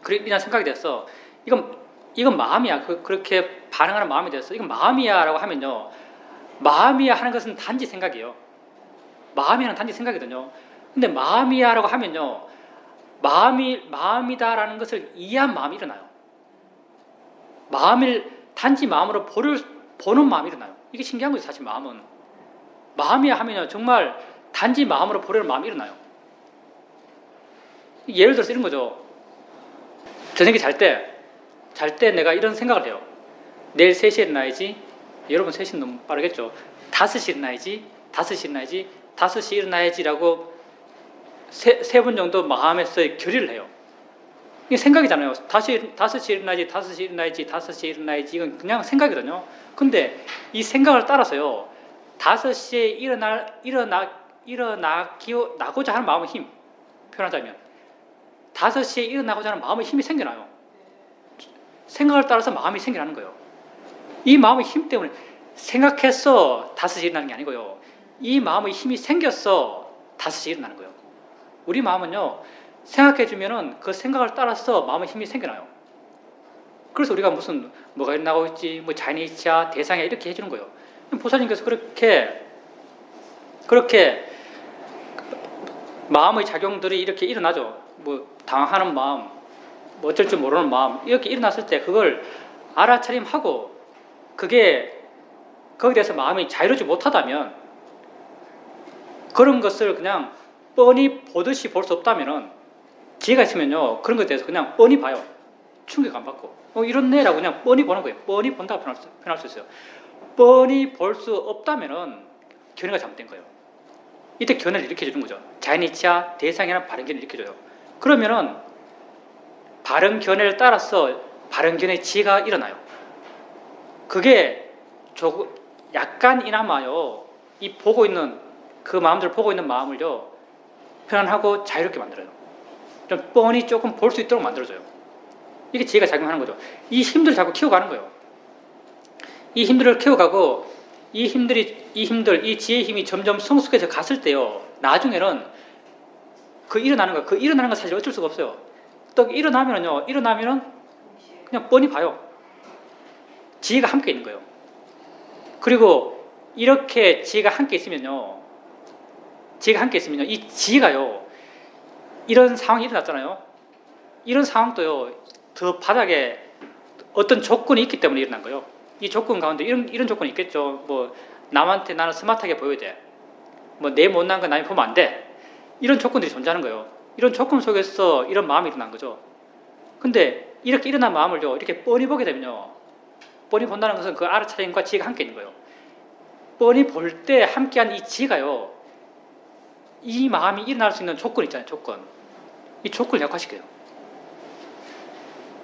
이런 생각이 됐어. 이건 마음이야. 그렇게 반응하는 마음이 됐어. 이건 마음이야 라고 하면요, 마음이야 하는 것은 단지 생각이에요. 마음이야는 단지 생각이거든요. 근데 마음이야 라고 하면요, 마음이다라는 것을 이해한 마음이 일어나요. 마음을 단지 마음으로 보는 마음이 일어나요. 이게 신기한 거죠. 사실 마음이야 하면요, 정말 단지 마음으로 보려는 마음이 일어나요. 예를 들어서 이런 거죠. 저녁에 잘 때 내가 이런 생각을 해요. 내일 3시에 일어나야지. 여러분 3시는 너무 빠르겠죠. 5시에 일어나야지. 5시에 일어나야지라고 세 번 정도 마음에서 결의를 해요. 이게 생각이잖아요. 5시에 일어나야지. 이건 그냥 생각이거든요. 근데 이 생각을 따라서요, 5시에 일어나고자 하는 마음의 힘, 표현하자면 5시에 일어나고자 하는 마음의 힘이 생겨나요. 생각을 따라서 마음이 생겨나는 거예요. 이 마음의 힘 때문에 생각해서 5시에 일어나는 게 아니고요, 이 마음의 힘이 생겨서 5시에 일어나는 거예요. 우리 마음은요, 생각해주면은 그 생각을 따라서 마음의 힘이 생겨나요. 그래서 우리가 뭐가 일어나고 있지, 뭐 자연의 이치야, 대상이야, 이렇게 해주는 거예요. 보살님께서 그렇게 마음의 작용들이 이렇게 일어나죠. 뭐 당황하는 마음, 뭐 어쩔 줄 모르는 마음, 이렇게 일어났을 때 그걸 알아차림하고 거기에 대해서 마음이 자유롭지 못하다면, 그런 것을 그냥 뻔히 보듯이 볼 수 없다면은, 기회가 있으면요, 그런 것에 대해서 그냥 뻔히 봐요. 충격 안 받고 이렇네라고 그냥 뻔히 보는 거예요. 뻔히 본다고 표현할 수 있어요. 뻔히 볼 수 없다면은 견해가 잘못된 거예요. 이때 견해를 일으켜주는 거죠. 자연이치야, 대상이나 바른 견해를 일으켜줘요. 그러면은 바른 견해를 따라서 바른 견해의 지혜가 일어나요. 그게 약간이나마요, 이 보고 있는 그 마음들을 보고 있는 마음을요, 편안하고 자유롭게 만들어요. 좀 뻔히 조금 볼 수 있도록 만들어줘요. 이게 지혜가 작용하는 거죠. 이 힘들을 자꾸 키워가는 거예요. 이 힘들을 키워가고, 이 지혜의 힘이 점점 성숙해져 갔을 때요, 나중에는 그 일어나는 거 사실 어쩔 수가 없어요. 또 일어나면은 그냥 뻔히 봐요. 지혜가 함께 있는 거예요. 그리고 이렇게 지혜가 함께 있으면요, 이 지혜가요, 이런 상황이 일어났잖아요. 이런 상황도요, 더 바닥에 어떤 조건이 있기 때문에 일어난 거예요. 이 조건 가운데 이런 조건이 있겠죠. 뭐 나는 스마트하게 보여야 돼. 뭐 내 못난 거 남이 보면 안 돼. 이런 조건들이 존재하는 거예요. 이런 조건 속에서 이런 마음이 일어난 거죠. 근데 이렇게 일어난 마음을요, 이렇게 뻔히 보게 되면요, 뻔히 본다는 것은 그 알아차림과 지혜가 함께 있는 거예요. 뻔히 볼 때 함께한 이 지혜가요, 이 마음이 일어날 수 있는 조건 있잖아요, 조건. 이 조건을 약화시켜요.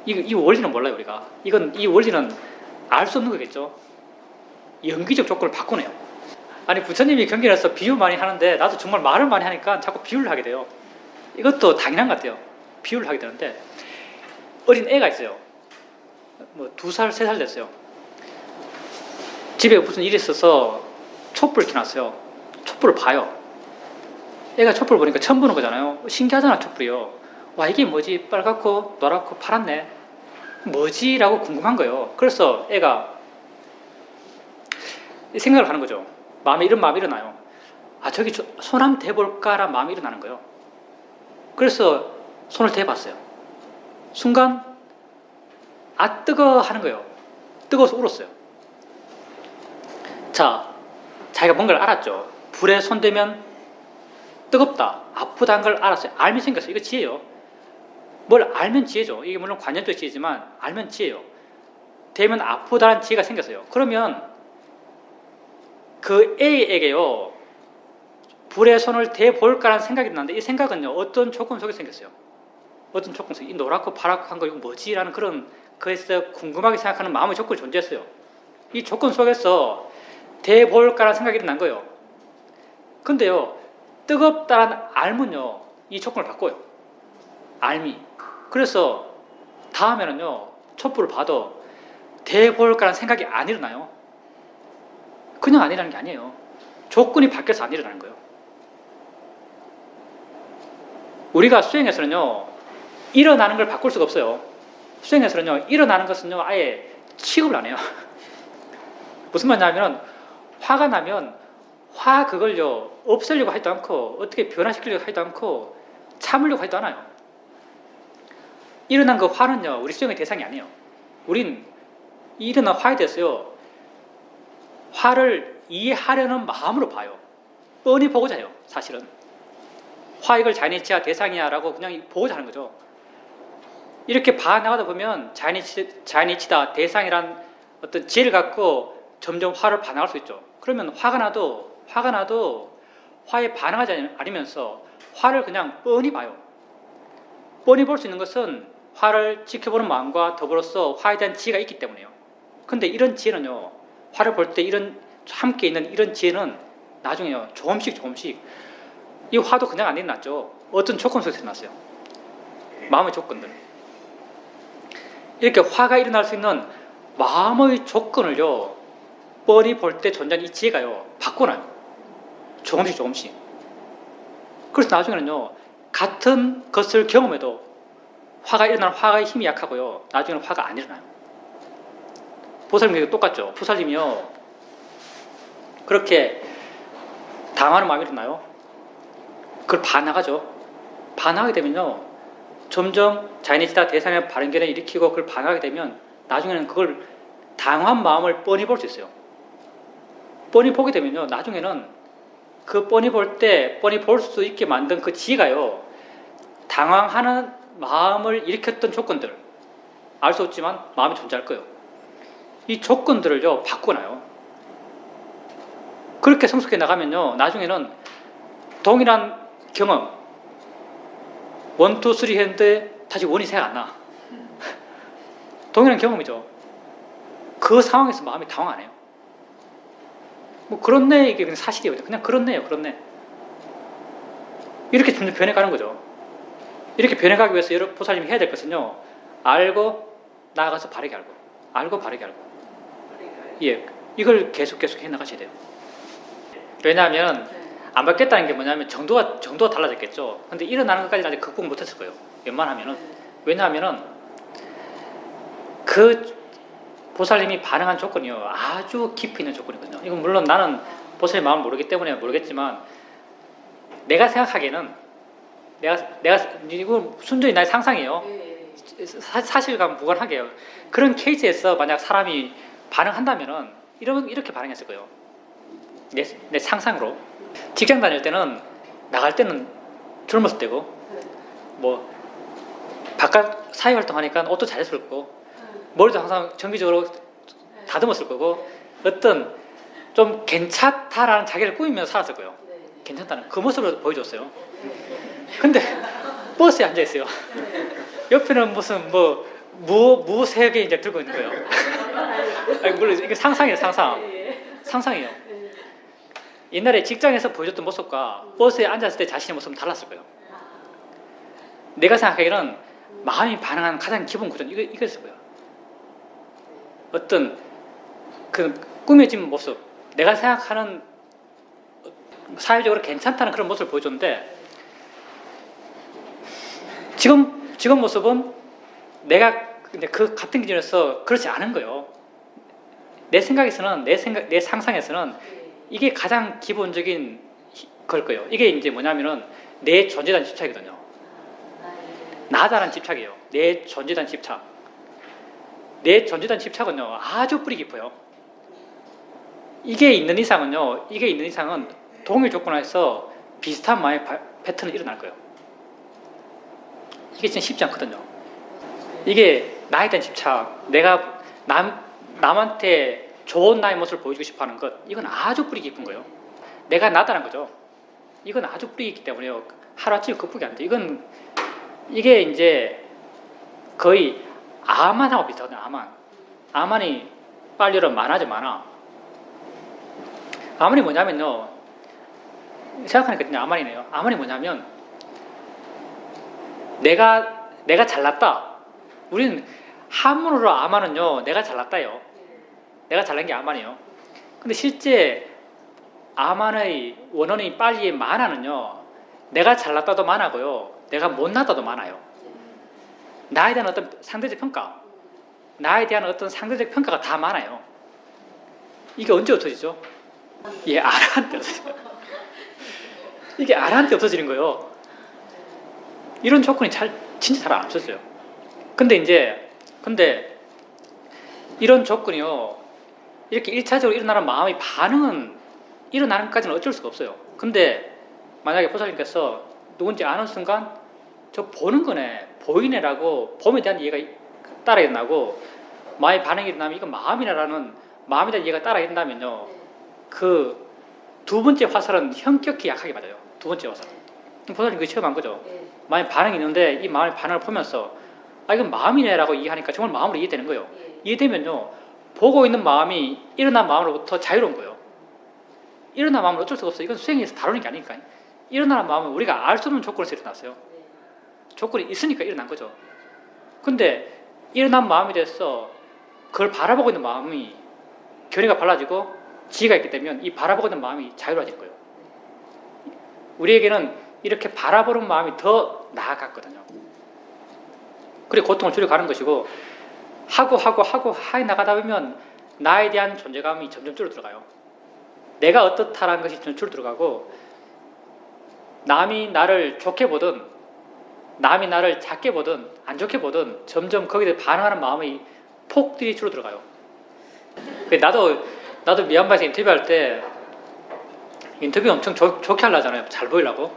이 원리는 몰라요, 우리가. 이 원리는 알 수 없는 거겠죠. 연기적 조건을 바꾸네요. 아니, 부처님이 경전에서 비유 많이 하는데, 나도 정말 말을 많이 하니까 자꾸 비유를 하게 돼요. 이것도 당연한 것 같아요. 비유를 하게 되는데, 어린 애가 있어요. 뭐 2살, 3살 됐어요. 집에 무슨 일이 있어서 촛불을 켜놨어요. 촛불을 봐요. 애가 촛불 보니까 처음 보는 거잖아요. 신기하잖아, 촛불이요. 와, 이게 뭐지? 빨갛고 노랗고 파랗네. 뭐지? 라고 궁금한 거예요. 그래서 애가 생각을 하는 거죠. 이런 마음이 일어나요. 아, 저기 손 한번 대볼까라는 마음이 일어나는 거예요. 그래서 손을 대봤어요. 순간 아, 뜨거 하는 거예요. 뜨거워서 울었어요. 자, 자기가 뭔가를 알았죠. 불에 손대면 뜨겁다, 아프다는 걸 알았어요. 알면 생겼어요. 이거 지혜요. 뭘 알면 지혜죠. 이게 물론 관념적 지혜지만 알면 지혜요. 되면 아프다는 지혜가 생겼어요. 그러면 그 A에게요, 불에 손을 대볼까라는 생각이 났는데, 이 생각은요, 어떤 조건 속에 생겼어요. 어떤 조건 속에, 이 노랗고 파랗고 한 거 이거 뭐지? 라는 그런, 그래서 궁금하게 생각하는 마음의 조건이 존재했어요. 이 조건 속에서 대볼까라는 생각이 일어난 거예요. 근데요, 뜨겁다는 알면요, 이 조건을 바꿔요. 알미. 그래서 다음에는요, 촛불을 봐도 대볼까라는 생각이 안 일어나요. 그냥 안 일어나는 게 아니에요. 조건이 바뀌어서 안 일어나는 거예요. 우리가 수행에서는요, 일어나는 걸 바꿀 수가 없어요. 수행에서는요, 일어나는 것은요, 아예 취급을 안 해요. 무슨 말이냐면, 화가 나면 화 그걸요, 없애려고 하지도 않고, 어떻게 변화시키려고 하지도 않고, 참으려고 하지도 않아요. 일어난 그 화는요, 우리 수행의 대상이 아니에요. 우린 일어난 화에 대해서요, 화를 이해하려는 마음으로 봐요. 뻔히 보고자 해요, 사실은. 화 이걸 자연이치야 대상이야 라고 그냥 보고자 하는 거죠. 이렇게 봐나가다 보면 자연이치다 대상이란 어떤 지혜를 갖고 점점 화를 반응할 수 있죠. 그러면 화가 나도 화에 반응하지 않으면서 화를 그냥 뻔히 봐요. 뻔히 볼 수 있는 것은 화를 지켜보는 마음과 더불어서 화에 대한 지혜가 있기 때문에요. 근데 이런 지혜는요, 화를 볼 때 이런 함께 있는 이런 지혜는 나중에요, 조금씩 이 화도 그냥 안 일어났죠. 어떤 조건 속에서 일어났어요. 마음의 조건들. 이렇게 화가 일어날 수 있는 마음의 조건을요, 뻔히 볼 때 존재하는 이 지혜가요, 바꿔놔요. 조금씩. 그래서 나중에는요, 같은 것을 경험해도 화가 일어나는 화의 힘이 약하고요, 나중에는 화가 안 일어나요. 보살님도 똑같죠. 보살님이요, 그렇게 당하는 마음이 일어나요. 그걸 반항하죠. 반항하게 되면요, 점점 자연이치다 대상의 바른견을 일으키고 그걸 반항하게 되면 나중에는 그걸 당한 마음을 뻔히 볼 수 있어요. 뻔히 보게 되면요, 나중에는 그 뻔히 볼 때 뻔히 볼 수 있게 만든 그 지혜가요, 당황하는 마음을 일으켰던 조건들, 알 수 없지만 마음이 존재할 거예요. 이 조건들을요, 바꿔놔요. 그렇게 성숙해 나가면요, 나중에는 동일한 경험, 1, 2, 3 했는데 다시 1이 생각 안 나. 동일한 경험이죠. 그 상황에서 마음이 당황 안 해요. 뭐 그렇네, 이게 그냥 사실이에요. 그냥 그렇네요. 이렇게 점점 변해가는 거죠. 이렇게 변해가기 위해서 여러분 보살님이 해야 될 것은요, 알고 나아가서 바르게 알고 바르게 알고. 예, 이걸 계속 해나가셔야 돼요. 왜냐하면 안 받겠다는 게 뭐냐면 정도가 달라졌겠죠. 근데 일어나는 것까지는 아직 극복 못했을 거예요. 웬만하면은. 왜냐하면은 그 보살님이 반응한 조건이요, 아주 깊이 있는 조건이거든요. 이건 물론 나는 보살님 마음을 모르기 때문에 모르겠지만, 내가 생각하기에는 내가 이거 순전히 나의 상상이에요. 사실과 무관하게요. 그런 케이스에서 만약 사람이 반응한다면은 이렇게 반응했을 거예요. 내 상상으로. 직장 다닐 때는 나갈 때는 젊었을 때고, 뭐 바깥 사회활동하니까 옷도 잘 입을 거고 머리도 항상 정기적으로 다듬었을 거고 어떤 좀 괜찮다라는 자기를 꾸미면서 살았을 거예요. 괜찮다는 그 모습을 보여줬어요. 근데 버스에 앉아 있어요. 옆에는 무슨 뭐 무색에 이제 들고 있는 거예요. 아니, 물론 이게 상상이에요, 상상이에요. 옛날에 직장에서 보여줬던 모습과 버스에 앉았을 때 자신의 모습은 달랐을 거예요. 내가 생각하기에는 마음이 반응하는 가장 기본 구조는 이거였을 거예요. 어떤 그 꾸며진 모습, 내가 생각하는 사회적으로 괜찮다는 그런 모습을 보여줬는데 지금 모습은 내가 이제 그 같은 기준에서 그렇지 않은 거예요. 내 생각에서는 내 상상에서는 이게 가장 기본적인 걸 거예요. 이게 이제 뭐냐면은 내 존재에 대한 집착이거든요. 나다라는 집착이에요. 내 존재에 대한 집착. 내 존재에 대한 집착은요 아주 뿌리 깊어요. 이게 있는 이상은 동일 조건에서 비슷한 마음의 패턴이 일어날 거예요. 이게 진짜 쉽지 않거든요. 이게 나에 대한 집착, 내가 남한테 좋은 나의 모습을 보여주고 싶어 하는 것, 이건 아주 뿌리 깊은 거예요. 내가 나다라는 거죠. 이건 아주 뿌리 깊기 때문에요. 하루아침에 극복이 안 돼요. 이게 이제 거의 아만하고 비슷하거든요. 아만이 빨리로 많아져 많아. 아만이 뭐냐면요. 생각하니까 그냥 아만이네요. 아만이 뭐냐면 내가 잘났다. 우리는 한문으로 아만은요. 내가 잘났다요. 내가 잘난 게 아만이에요. 근데 실제 아만의 원어는 빨리의 만화는요. 내가 잘났다도 만화고요. 내가 못났다도 많아요. 나에 대한 어떤 상대적 평가, 나에 대한 어떤 상대적 평가가 다 많아요. 이게 언제 없어지죠? 예, 아라한테 없어져요. 이게 아라한테 없어지는 거예요. 이런 조건이 진짜 잘 안 없어져요. 근데 이런 조건이요. 이렇게 1차적으로 일어나는 마음의 반응은 일어나는 것까지는 어쩔 수가 없어요. 근데 만약에 보살님께서 누군지 아는 순간 저 보는 거네, 보이네라고 봄에 대한 이해가 따라 일어나고 마음의 반응이 일어나면 이건 마음에 대한 이해가 따라 일어나면요. 그 두 번째 화살은 현격히 약하게 맞아요. 두 번째 화살. 보살님 그게 처음 한 거죠. 마음의 반응이 있는데 이 마음의 반응을 보면서 이건 마음이네라고 이해하니까 정말 마음으로 이해되는 거예요. 이해되면요. 보고 있는 마음이 일어난 마음으로부터 자유로운 거예요. 일어난 마음은 어쩔 수가 없어요. 이건 수행에서 다루는 게 아니니까요. 일어나는 마음은 우리가 알 수 없는 조건에서 일어났어요. 조건이 있으니까 일어난 거죠. 근데 일어난 마음에 대해서 그걸 바라보고 있는 마음이 견해가 발라지고 지혜가 있게 되면 이 바라보고 있는 마음이 자유로워지는 거예요. 우리에게는 이렇게 바라보는 마음이 더 나아갔거든요. 그리고 고통을 줄여가는 것이고 하고 하에 나가다 보면 나에 대한 존재감이 점점 줄어들어가요. 내가 어떻다라는 것이 점점 줄어들어가고 남이 나를 좋게 보든 남이 나를 작게 보든 안 좋게 보든 점점 거기에 반응하는 마음의 폭들이 줄어들어가요. 나도 미얀마에서 인터뷰할 때 인터뷰 엄청 좋게 하려 하잖아요. 잘 보이려고.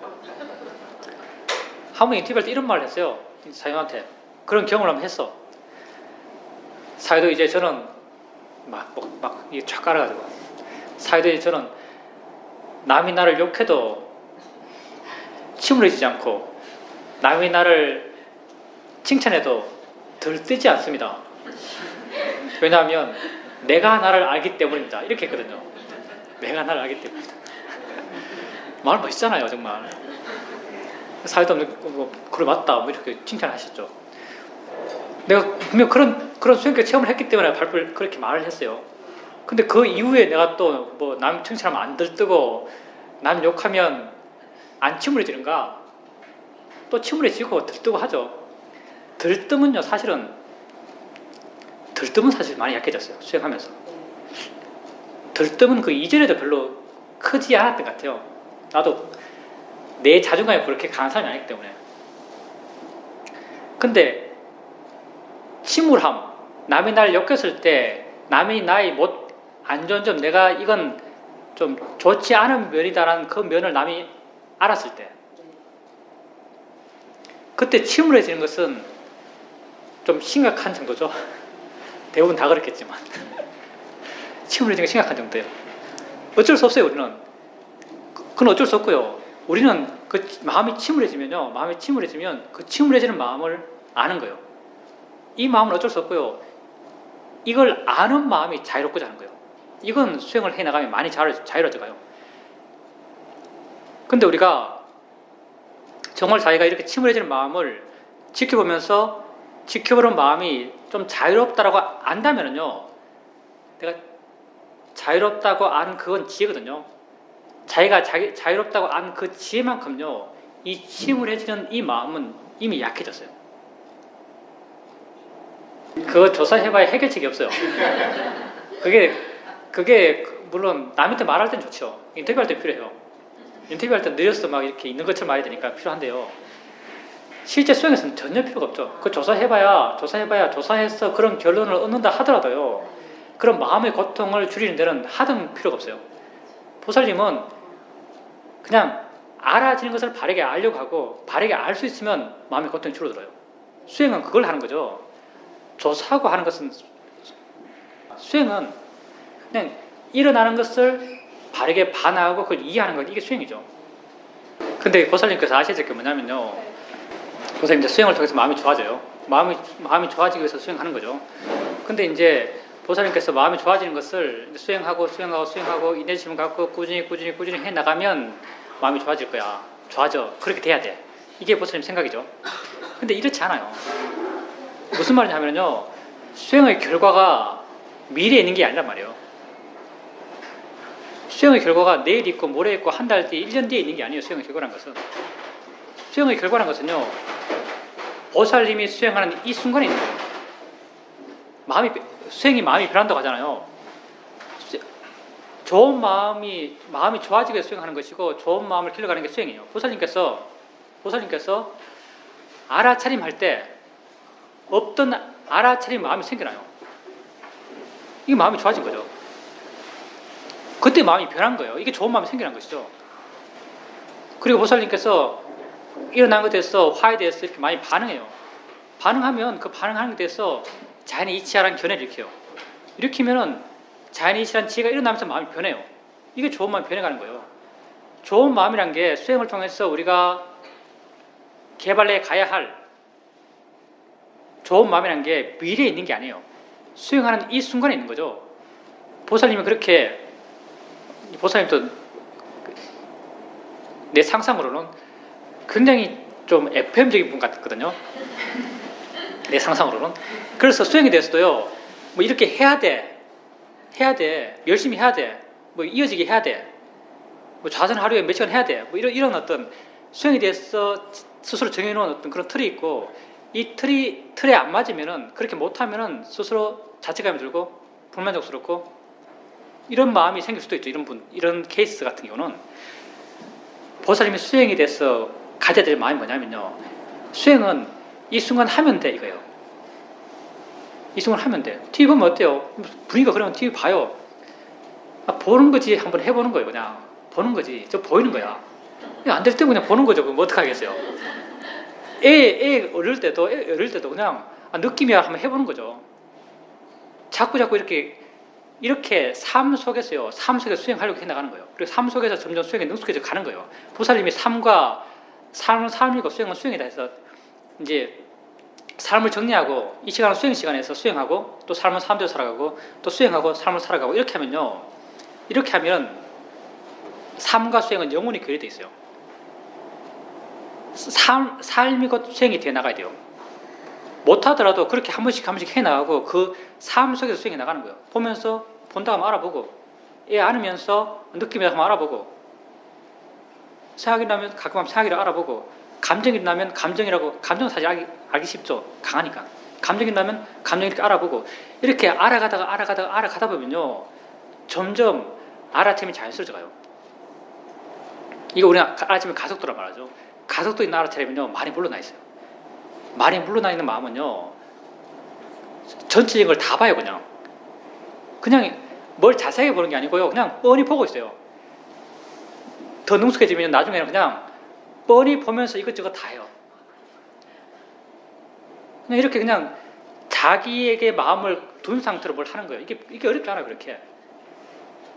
한 번 인터뷰할 때 이런 말을 했어요. 사장님한테. 그런 경험을 한번 했어. 사회도 이제 저는 막 이게 쫙 깔아가지고 사회도 이제 저는 남이 나를 욕해도 침을 흘리지 않고 남이 나를 칭찬해도 들뜨지 않습니다. 왜냐하면 내가 나를 알기 때문입니다. 이렇게 했거든요. 내가 나를 알기 때문입니다. 말 멋있잖아요, 정말. 사회도 그래 맞다, 뭐 이렇게 칭찬하셨죠. 내가 분명 그런 수행교 체험을 했기 때문에 발표를 그렇게 말을 했어요. 근데 그 이후에 내가 또 뭐 남 칭찬하면 안 들뜨고 남 욕하면 안 침울해지는가? 또 침울해지고 들뜨고 하죠. 들뜸은 사실 많이 약해졌어요. 수행하면서. 들뜸은 그 이전에도 별로 크지 않았던 것 같아요. 나도 내 자존감이 그렇게 강한 사람이 아니기 때문에. 근데 침울함, 남이 나를 욕했을 때 남이 나의 안 좋은 점, 내가 이건 좀 좋지 않은 면이다라는 그 면을 남이 알았을 때 그때 침울해지는 것은 좀 심각한 정도죠. 대부분 다 그렇겠지만 침울해지는 게 심각한 정도예요. 어쩔 수 없어요. 우리는 그건 어쩔 수 없고요. 우리는 그 마음이 침울해지면요, 마음이 침울해지면 그 침울해지는 마음을 아는 거예요. 이 마음은 어쩔 수 없고요. 이걸 아는 마음이 자유롭고자 하는 거예요. 이건 수행을 해나가면 많이 자유로워져 가요. 근데 우리가 정말 자기가 이렇게 침울해지는 마음을 지켜보면서 지켜보는 마음이 좀 자유롭다라고 안다면요, 내가 자유롭다고 아는 그건 지혜거든요. 자기가 자유롭다고 아는 그 지혜만큼요, 이 침울해지는 이 마음은 이미 약해졌어요. 그거 조사해봐야 해결책이 없어요. 그게 물론 남한테 말할 땐 좋죠. 인터뷰할 때 필요해요. 인터뷰할 때 느려서 막 이렇게 있는 것처럼 말해야 되니까 필요한데요. 실제 수행에서는 전혀 필요가 없죠. 그 조사해서 그런 결론을 얻는다 하더라도요, 그런 마음의 고통을 줄이는 데는 하등 필요가 없어요. 보살님은 그냥 알아지는 것을 바르게 알려고 하고, 바르게 알 수 있으면 마음의 고통이 줄어들어요. 수행은 그걸 하는 거죠. 조사하고 하는 것은, 수행은 그냥 일어나는 것을 바르게 반하고 그걸 이해하는 것, 이게 수행이죠. 근데 보살님께서 아셔야 될 게 뭐냐면요, 보살님 이제 수행을 통해서 마음이 좋아져요. 마음이 좋아지기 위해서 수행하는 거죠. 근데 이제 보살님께서 마음이 좋아지는 것을 수행하고 인내심을 갖고 꾸준히 해 나가면 마음이 좋아질 거야. 좋아져. 그렇게 돼야 돼. 이게 보살님 생각이죠. 근데 이렇지 않아요. 무슨 말이냐 하면요, 수행의 결과가 미래에 있는 게 아니란 말이에요. 수행의 결과가 내일 있고 모레 있고 한 달 뒤에 1년 뒤에 있는 게 아니에요. 수행의 결과라는 것은. 수행의 결과라는 것은요, 보살님이 수행하는 이 순간에 있는 거예요. 수행이 마음이 변한다고 하잖아요. 좋은 마음이 좋아지기 위해서 수행하는 것이고, 좋은 마음을 길러가는 게 수행이에요. 보살님께서 알아차림할 때 없던 알아차림 마음이 생겨나요. 이게 마음이 좋아진 거죠. 그때 마음이 변한 거예요. 이게 좋은 마음이 생겨난 것이죠. 그리고 보살님께서 일어난 것에 대해서, 화에 대해서 이렇게 많이 반응해요. 반응하면 그 반응하는 것에 대해서 자연의 이치하라는 견해를 일으켜요. 일으키면은 자연의 이치라는 지혜가 일어나면서 마음이 변해요. 이게 좋은 마음이 변해가는 거예요. 좋은 마음이란 게 수행을 통해서 우리가 개발해 가야 할 좋은 마음이란 게 미래에 있는 게 아니에요. 수행하는 이 순간에 있는 거죠. 보살님은 그렇게, 보살님도 내 상상으로는 굉장히 좀 FM적인 분 같거든요. 내 상상으로는. 그래서 수행에 대해서도요, 뭐 이렇게 해야 돼, 열심히 해야 돼, 뭐 이어지게 해야 돼, 뭐 좌선 하루에 몇 시간 해야 돼, 뭐 이런 어떤 수행에 대해서 스스로 정해놓은 어떤 그런 틀이 있고, 이 틀에 안 맞으면은, 그렇게 못하면은 스스로 자책감이 들고 불만족스럽고 이런 마음이 생길 수도 있죠. 이런 케이스 같은 경우는 보살님이 수행에 대해서 가져야 될 마음이 뭐냐면요, 수행은 이 순간 하면 돼, 이거예요. 이 순간 하면 돼. TV 보면 어때요? 분위기가 그러면 TV 봐요. 보는 거지. 한번 해보는 거예요. 그냥 보는 거지. 저 보이는 거야. 안 될 때 그냥 보는 거죠. 그럼 어떡하겠어요? 애 어릴 때도 그냥 느낌이야 한번 해보는 거죠. 자꾸 이렇게 삶 속에서 수행하려고 해나가는 거예요. 그리고 삶 속에서 점점 수행에 능숙해져 가는 거예요. 보살님이 삶은 삶이고 수행은 수행이다 해서 이제 삶을 정리하고, 이 시간은 수행 시간에서 수행하고, 또 삶은 삶대로 살아가고, 또 수행하고 삶을 살아가고, 이렇게 하면 삶과 수행은 영원히 결여되어 있어요. 삶이 곧 수행이 되어 나가야 돼요. 못하더라도 그렇게 한 번씩 해나가고, 그 삶 속에서 수행해 나가는 거예요. 보면서, 본다 하면 알아보고, 안으면서 느낌이 하면 알아보고, 생각이 나면 가끔 생각이라 알아보고, 감정이 나면 감정이라고, 감정은 사실 알기 쉽죠. 강하니까. 감정이 나면 감정 이렇게 알아보고, 이렇게 알아가다 보면요, 점점 알아챔이 자연스러워져 가요. 이거 우리가 알아차리면 가속도란 말하죠. 가속도 있는 알아차리면요, 많이 물러나 있어요. 많이 물러나 있는 마음은요, 전체적인 걸 다 봐요. 그냥 뭘 자세하게 보는 게 아니고요, 그냥 뻔히 보고 있어요. 더 능숙해지면 나중에는 그냥 뻔히 보면서 이것저것 다 해요. 그냥 이렇게 그냥 자기에게 마음을 둔 상태로 뭘 하는 거예요. 이게 어렵지 않아요, 그렇게.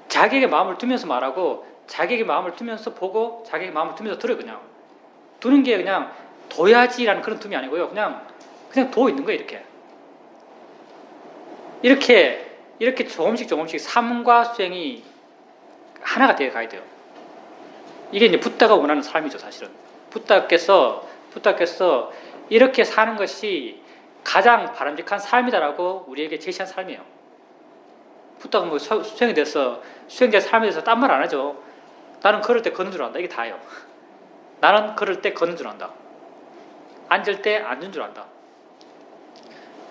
자기에게 마음을 두면서 말하고, 자기에게 마음을 두면서 보고, 자기에게 마음을 두면서 들어요, 그냥. 두는 게 그냥 둬야지라는 그런 둠이 아니고요. 그냥 둬 있는 거예요, 이렇게. 이렇게 조금씩 삶과 수행이 하나가 되어 가야 돼요. 이게 이제 붓다가 원하는 삶이죠, 사실은. 붓다께서 이렇게 사는 것이 가장 바람직한 삶이다라고 우리에게 제시한 삶이에요. 붓다가 뭐 수행에 대해서, 수행자의 삶에 대해서 딴 말 안 하죠. 나는 걸을 때 걷는 줄 안다. 이게 다예요. 나는 걸을 때 걷는 줄 안다. 앉을 때 앉은 줄 안다.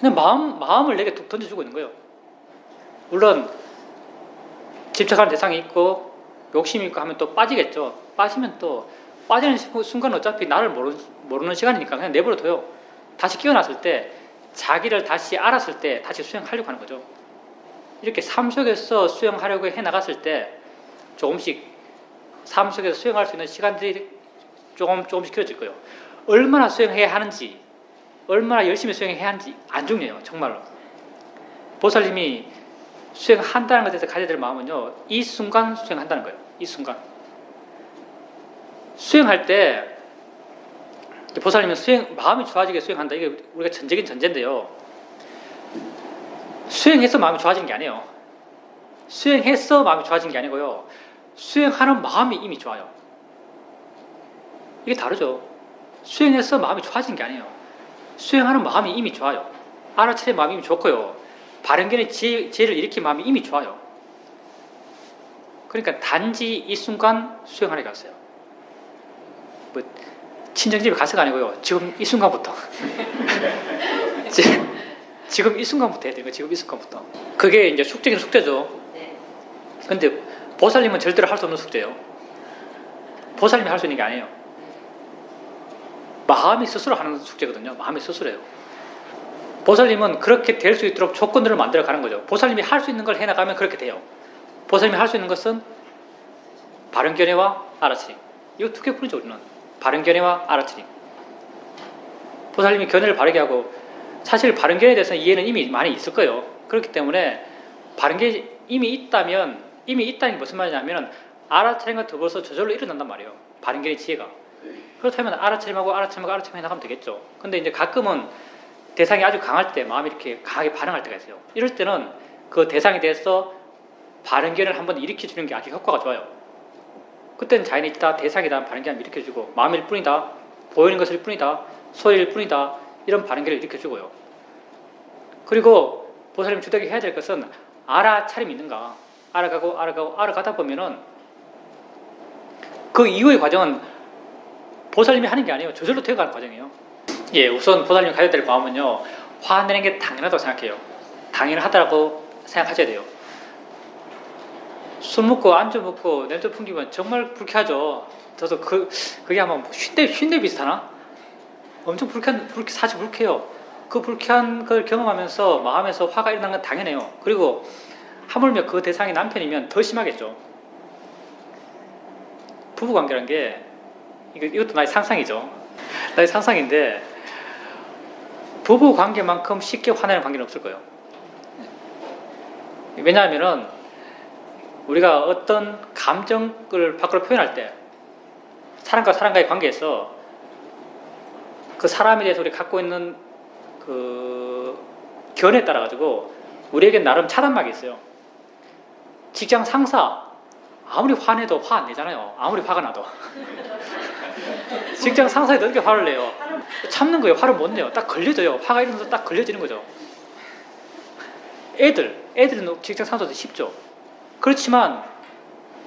그냥 마음을 내게 툭 던져주고 있는 거예요. 물론 집착하는 대상이 있고 욕심이 있고 하면 또 빠지겠죠. 빠지면 또 빠지는 순간은 어차피 나를 모르는 시간이니까 그냥 내버려둬요. 다시 깨어났을 때, 자기를 다시 알았을 때 다시 수행하려고 하는 거죠. 이렇게 삶 속에서 수행하려고 해나갔을 때 조금씩 삶 속에서 수행할 수 있는 시간들이 조금씩 길어질 거예요. 얼마나 수행해야 하는지, 얼마나 열심히 수행해야 하는지 안 중요해요. 정말로. 보살님이 수행한다는 것에 대해서 가져야 될 마음은요, 이 순간 수행한다는 거예요. 이 순간. 수행할 때 보살님은 마음이 좋아지게 수행한다. 이게 우리가 전적인 전제인데요. 수행해서 마음이 좋아지는 게 아니에요. 수행해서 마음이 좋아지는 게 아니고요. 수행하는 마음이 이미 좋아요. 이게 다르죠. 수행해서 마음이 좋아지는 게 아니에요. 수행하는 마음이 이미 좋아요. 알아차린 마음이 이미 좋고요. 바른견의 지혜를 일으킨 마음이 이미 좋아요. 그러니까 단지 이 순간 수행하러 갔어요. 뭐 친정집에 가서가 아니고요. 지금 이 순간부터. 지금 이 순간부터 해야 돼요. 지금 이 순간부터. 그게 이제 숙제긴 숙제죠. 근데 보살님은 절대로 할 수 없는 숙제예요. 보살님이 할 수 있는 게 아니에요. 마음이 스스로 하는 숙제거든요. 마음이 스스로예요. 보살님은 그렇게 될 수 있도록 조건들을 만들어 가는 거죠. 보살님이 할 수 있는 걸 해나가면 그렇게 돼요. 보살님이 할 수 있는 것은 바른견해와 알아차림. 이거 두 개뿐이죠, 우리는. 바른견해와 알아차림. 보살님이 견해를 바르게 하고, 사실 바른견에 대해서는 이해는 이미 많이 있을 거예요. 그렇기 때문에 바른견이 이미 있다는 게 무슨 말이냐면 알아차림과 더불어서 저절로 일어난단 말이에요. 바른견의 지혜가. 그렇다면 알아차림하고 해나가면 되겠죠. 근데 이제 가끔은 대상이 아주 강할 때 마음이 이렇게 강하게 반응할 때가 있어요. 이럴 때는 그 대상에 대해서 바른견을 한번 일으켜주는 게 아주 효과가 좋아요. 그때는 자연이 있다, 대상이다, 바른견을 일으켜주고, 마음일 뿐이다, 보이는 것일 뿐이다, 소리일 뿐이다, 이런 바른견을 일으켜주고요. 그리고 보살님 주덕이 해야 될 것은 알아차림이 있는가, 알아가다 보면은 그 이후의 과정은 보살님이 하는 게 아니에요. 저절로 되어가는 과정이에요. 예, 우선 보살님이 가져야 될 마음은요, 화내는 게 당연하다고 생각해요. 당연하다고 생각하셔야 돼요. 술 먹고 안주 먹고 냄새 풍기면 정말 불쾌하죠. 저도 그게 아마 쉰대 비슷하나? 엄청 사실 불쾌해요. 그 불쾌한 걸 경험하면서 마음에서 화가 일어나는 건 당연해요. 그리고 하물며 그 대상이 남편이면 더 심하겠죠. 부부관계라는 게 이것도 나의 상상이죠. 나의 상상인데 부부관계만큼 쉽게 화내는 관계는 없을 거예요. 왜냐하면은 우리가 어떤 감정을 밖으로 표현할 때 사람과 사람과의 관계에서 그 사람에 대해서 우리가 갖고 있는 그 견해에 따라 가지고 우리에게 나름 차단막이 있어요. 직장 상사 아무리 화내도 화 안 내잖아요. 아무리 화가 나도. 직장 상사에 어떻게 화를 내요? 참는 거예요. 화를 못 내요. 딱 걸려져요. 화가 일어나서 딱 걸려지는 거죠. 애들은 직장 상사도 쉽죠. 그렇지만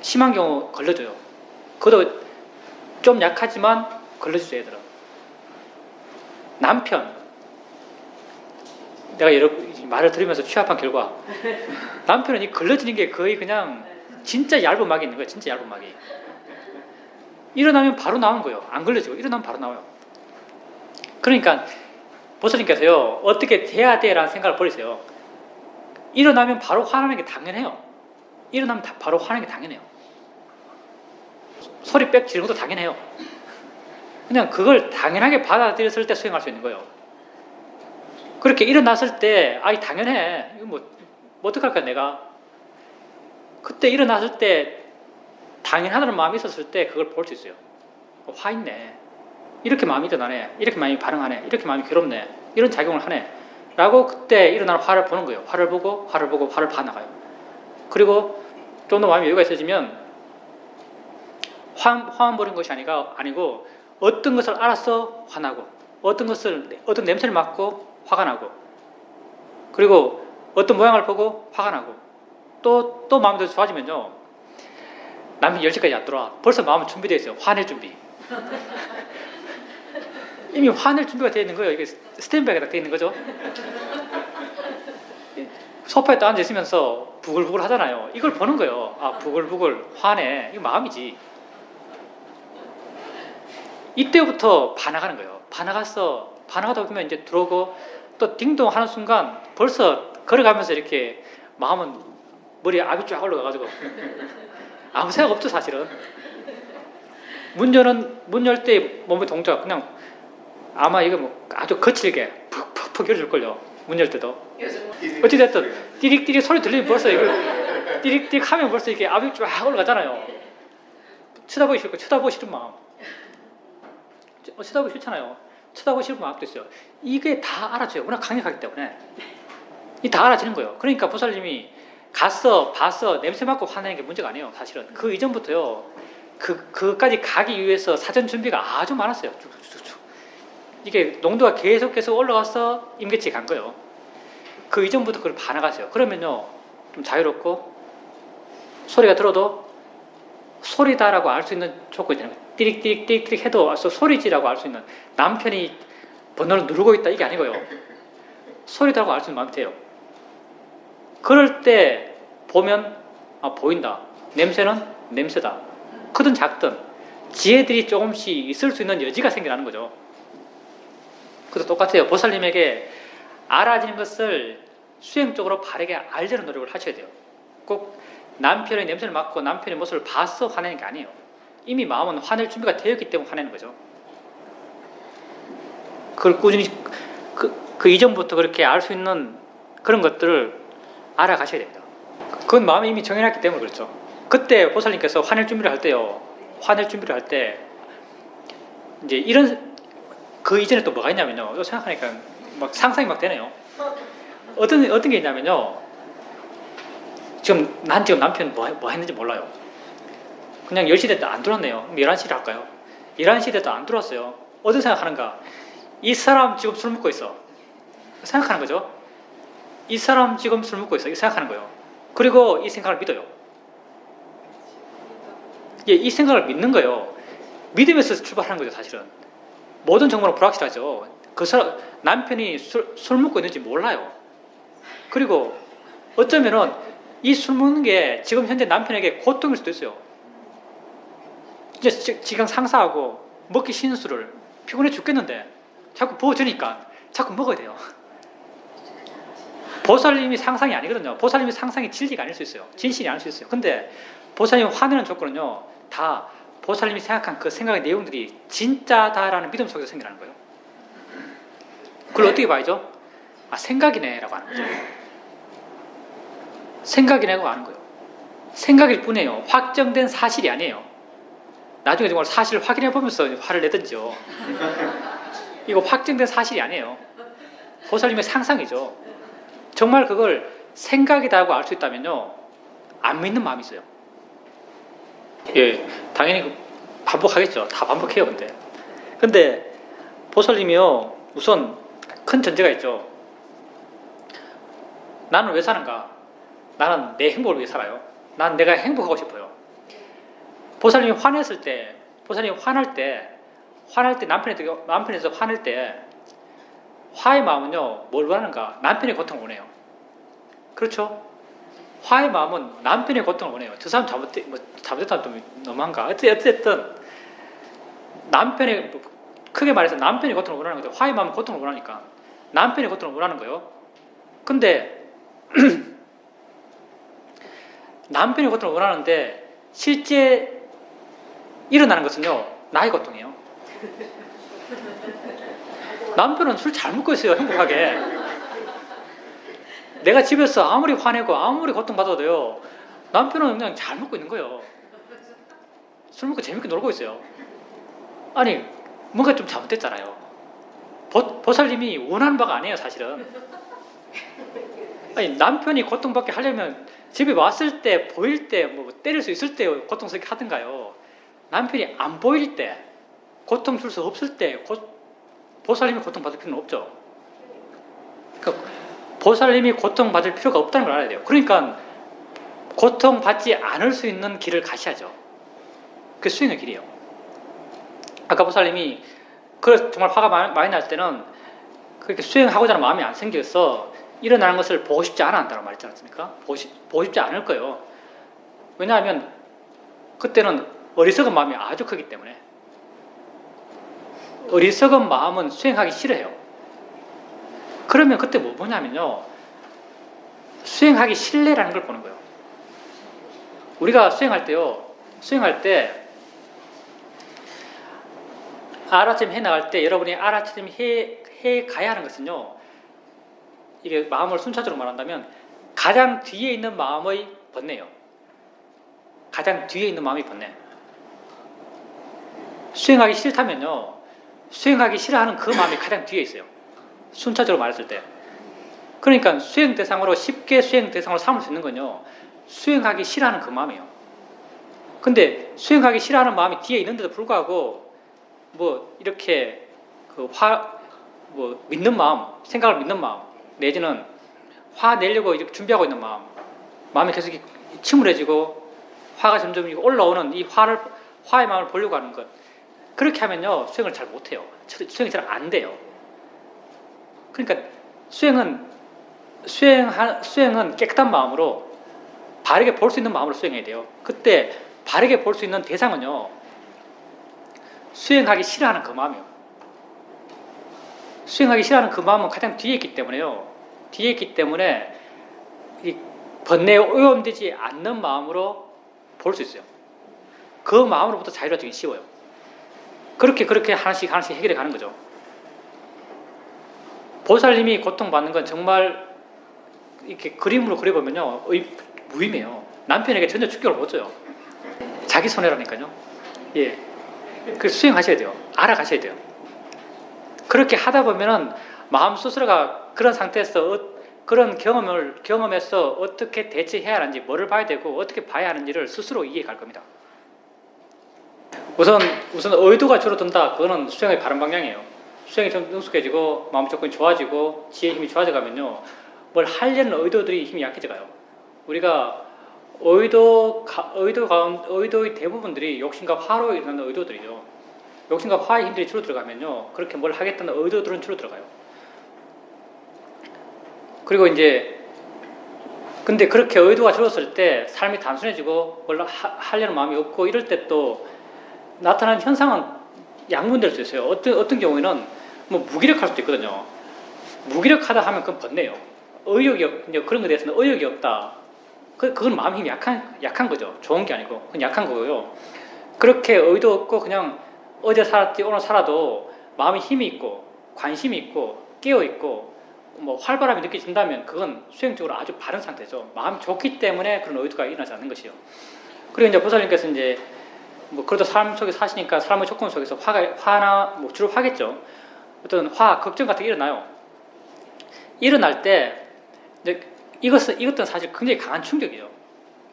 심한 경우 걸려져요. 그것도 좀 약하지만 걸려지죠, 애들은. 남편, 내가 여러 말을 들으면서 취합한 결과 남편은 이 걸려지는 게 거의 그냥 진짜 얇은 막이 있는 거예요. 진짜 얇은 막이. 일어나면 바로 나오는 거예요. 안 걸려지고 일어나면 바로 나와요. 그러니까 보살님께서요, 어떻게 돼야 돼 라는 생각을 버리세요. 일어나면 바로 화나는 게 당연해요. 일어나면 바로 화나는 게 당연해요. 소리 빽 지르는 것도 당연해요. 그냥 그걸 당연하게 받아들였을 때 수행할 수 있는 거예요. 그렇게 일어났을 때, 아이, 당연해. 이거 뭐 어떡할 거야, 내가. 그때 일어났을 때, 당연하다는 마음이 있었을 때, 그걸 볼 수 있어요. 화 있네. 이렇게 마음이 일어나네. 이렇게 마음이 반응하네. 이렇게 마음이 괴롭네. 이런 작용을 하네. 라고 그때 일어나는 화를 보는 거예요. 화를 보고, 화를 봐나가요. 그리고 좀 더 마음이 여유가 있어지면, 화만 보는 것이 아니고, 어떤 것을 알아서 화나고, 어떤 냄새를 맡고 화가 나고, 그리고 어떤 모양을 보고 화가 나고, 또 마음이 더 좋아지면요, 남이 10시까지 안 들어와. 벌써 마음은 준비되어 있어요. 화낼 준비. 이미 화낼 준비가 되어 있는 거예요. 이게 스탠바이가 딱 되어 있는 거죠. 소파에 딱 앉아 있으면서 부글부글 하잖아요. 이걸 보는 거예요. 아, 부글부글 화내. 이거 마음이지. 이때부터 반나가는 거예요. 반나가다 보면 이제 들어오고, 또 딩동 하는 순간 벌써 걸어가면서 이렇게 마음은 머리에 압이 쫙 올라가가지고 아무 생각 없죠, 사실은. 문 열 때 몸의 동작, 그냥 아마 이거 뭐 아주 거칠게 푹푹 열어줄걸요. 문 열 때도. 어찌됐든 띠릭띠릭 소리 들리면 벌써 이거 띠릭띠릭 하면 벌써 이렇게 압이 쫙 올라가잖아요. 쳐다보기 싫고, 쳐다보기 싫은 마음. 쳐다보기 싫잖아요. 쳐다보기 싫은 마음도 있어요. 이게 다 알아줘요. 워낙 강력하기 때문에. 이 다 알아지는 거예요. 그러니까 보살님이 봤어, 냄새 맡고 화내는 게 문제가 아니에요. 사실은. 그 이전부터요. 그까지 가기 위해서 사전 준비가 아주 많았어요. 쭉쭉쭉. 이게 농도가 계속 올라가서 임계치에 간 거예요. 그 이전부터 그걸 반나갔어요. 그러면요. 좀 자유롭고, 소리가 들어도 소리다라고 알 수 있는 조건이 되는 거예요. 띠릭띠릭 해도 소리지라고 알 수 있는, 남편이 번호를 누르고 있다 이게 아니고요. 소리다라고 알 수 있는 마음이 돼요. 그럴 때 보면 보인다. 냄새는 냄새다. 크든 작든 지혜들이 조금씩 있을 수 있는 여지가 생겨나는 거죠. 그것도 똑같아요. 보살님에게 알아지는 것을 수행적으로 바르게 알려는 노력을 하셔야 돼요. 꼭 남편의 냄새를 맡고 남편의 모습을 봐서 화내는 게 아니에요. 이미 마음은 화낼 준비가 되었기 때문에 화내는 거죠. 그걸 꾸준히 그 이전부터 그렇게 알 수 있는 그런 것들을 알아가셔야 됩니다. 그건 마음이 이미 정해놨기 때문에 그렇죠. 그때 보살님께서 화낼 준비를 할 때 이제 이런, 그 이전에 또 뭐가 있냐면요. 이거 생각하니까 막 상상이 막 되네요. 어떤 게 있냐면요. 지금 남편 뭐 했는지 몰라요. 그냥 10시 됐다 안 들어왔네요. 11시를 할까요? 11시 됐다 안 들어왔어요. 어떤 생각하는가? 이 사람 지금 술 먹고 있어. 생각하는 거죠. 이 사람 지금 술 먹고 있어. 생각하는 거예요. 그리고 이 생각을 믿어요. 예, 이 생각을 믿는 거예요. 믿으면서 출발하는 거죠, 사실은. 모든 정보는 불확실하죠. 그 사람, 남편이 술 먹고 있는지 몰라요. 그리고 어쩌면은 이 술 먹는 게 지금 현재 남편에게 고통일 수도 있어요. 이제 지금 상사하고 먹기 싫은 술을, 피곤해 죽겠는데 자꾸 부어주니까 자꾸 먹어야 돼요. 보살님이 상상이 아니거든요. 보살님이 상상이 진리가 아닐 수 있어요. 진실이 아닐 수 있어요. 근데 보살님이 화내는 조건은요, 다 보살님이 생각한 그 생각의 내용들이 진짜다라는 믿음 속에서 생겨나는 거예요. 그걸 어떻게 봐야죠? 생각이네 라고 하는 거죠. 생각이라고 하는 거예요. 생각일 뿐이에요. 확정된 사실이 아니에요. 나중에 정말 사실을 확인해 보면서 화를 내든지요. 이거 확정된 사실이 아니에요. 보살님의 상상이죠. 정말 그걸 생각이다고 알 수 있다면요, 안 믿는 마음이 있어요. 예, 당연히 반복하겠죠. 다 반복해요, 근데 보살님이요, 우선 큰 전제가 있죠. 나는 왜 사는가? 나는 내 행복을 위해 살아요. 난 내가 행복하고 싶어요. 보살님이 화냈을 때, 보살님이 화날 때 남편에서 화낼 때, 화의 마음은요, 뭘 원하는가? 남편의 고통을 원해요. 그렇죠? 화의 마음은 남편의 고통을 원해요. 저 사람 잘못했다면 좀 너무한가? 어쨌든, 크게 말해서 남편의 고통을 원하는 거죠. 화의 마음은 고통을 원하니까. 남편의 고통을 원하는 거예요. 근데, 남편의 고통을 원하는데, 실제 일어나는 것은요, 나의 고통이에요. 남편은 술 잘 먹고 있어요, 행복하게. 내가 집에서 아무리 화내고 아무리 고통받아도요, 남편은 그냥 잘 먹고 있는 거예요. 술 먹고 재밌게 놀고 있어요. 아니, 뭔가 좀 잘못됐잖아요. 보살님이 원하는 바가 아니에요, 사실은. 아니, 남편이 고통받게 하려면 집에 왔을 때, 보일 때, 뭐 때릴 수 있을 때 고통스럽게 하든가요. 남편이 안 보일 때, 고통 줄 수 없을 때, 보살님이 고통받을 필요는 없죠. 그러니까 보살님이 고통받을 필요가 없다는 걸 알아야 돼요. 그러니까 고통받지 않을 수 있는 길을 가셔야죠. 그게 수행의 길이에요. 아까 보살님이 정말 화가 많이 날 때는 그렇게 수행하고자 하는 마음이 안 생겨서 일어나는 것을 보고 싶지 않아 한다고 말했지 않습니까? 보고 싶지 않을 거예요. 왜냐하면 그때는 어리석은 마음이 아주 크기 때문에. 어리석은 마음은 수행하기 싫어해요. 그러면 그때 뭐 보냐면요, 수행하기 싫네라는 걸 보는 거예요. 우리가 수행할 때 알아차림 해 나갈 때 여러분이 알아차림 해 가야 하는 것은요, 이게 마음을 순차적으로 말한다면 가장 뒤에 있는 마음의 번뇌예요. 가장 뒤에 있는 마음이 번뇌. 수행하기 싫다면요, 수행하기 싫어하는 그 마음이 가장 뒤에 있어요. 순차적으로 말했을 때. 그러니까 수행 대상으로 쉽게 수행 대상으로 삼을 수 있는 건요, 수행하기 싫어하는 그 마음이에요. 근데 수행하기 싫어하는 마음이 뒤에 있는데도 불구하고 뭐 이렇게 믿는 마음, 생각을 믿는 마음, 내지는 화 내려고 이렇게 준비하고 있는 마음이 계속 침울해지고 화가 점점 올라오는 이 화의 마음을 보려고 하는 것. 그렇게 하면요, 수행을 잘 못해요. 수행이 잘 안 돼요. 그러니까 수행은 깨끗한 마음으로 바르게 볼 수 있는 마음으로 수행해야 돼요. 그때 바르게 볼 수 있는 대상은요, 수행하기 싫어하는 그 마음이에요. 수행하기 싫어하는 그 마음은 가장 뒤에 있기 때문에요. 뒤에 있기 때문에 이 번뇌에 오염되지 않는 마음으로 볼 수 있어요. 그 마음으로부터 자유로워지기 쉬워요. 그렇게 하나씩 해결해 가는 거죠. 보살님이 고통받는 건 정말 이렇게 그림으로 그려보면요, 무의미해요. 남편에게 전혀 충격을 못 줘요. 자기 손해라니까요. 예. 그 수행하셔야 돼요. 알아가셔야 돼요. 그렇게 하다 보면은 마음 스스로가 그런 상태에서 그런 경험해서 어떻게 대처해야 하는지, 뭐를 봐야 되고 어떻게 봐야 하는지를 스스로 이해해 갈 겁니다. 우선 의도가 줄어든다. 그거는 수행의 바른 방향이에요. 수행이 좀 능숙해지고 마음 조건이 좋아지고 지혜 힘이 좋아져 가면요, 뭘 하려는 의도들이 힘이 약해져 가요. 우리가 의도의 대부분들이 욕심과 화로 일어나는 의도들이죠. 욕심과 화의 힘들이 줄어들어가면요, 그렇게 뭘 하겠다는 의도들은 줄어들어가요. 그리고 근데 그렇게 의도가 줄었을 때 삶이 단순해지고 뭘 하려는 마음이 없고 이럴 때 또 나타나는 현상은 양분될 수 있어요. 어떤 경우에는 뭐 무기력할 수도 있거든요. 무기력하다 하면 그건 번뇌예요. 그런 것에 대해서는 의욕이 없다. 그건 마음 힘이 약한 거죠. 좋은 게 아니고 그건 약한 거고요. 그렇게 의도 없고 그냥 어제 살았지 오늘 살아도 마음에 힘이 있고 관심이 있고 깨어 있고 뭐 활발함이 느껴진다면 그건 수행적으로 아주 바른 상태죠. 마음이 좋기 때문에 그런 의도가 일어나지 않는 것이요. 그리고 보살님께서 뭐 그래도 삶 속에 사시니까 삶의 조건 속에서 화나 뭐 주로 화겠죠. 어떤 걱정 같은 게 일어나요. 일어날 때 이것은 사실 굉장히 강한 충격이에요.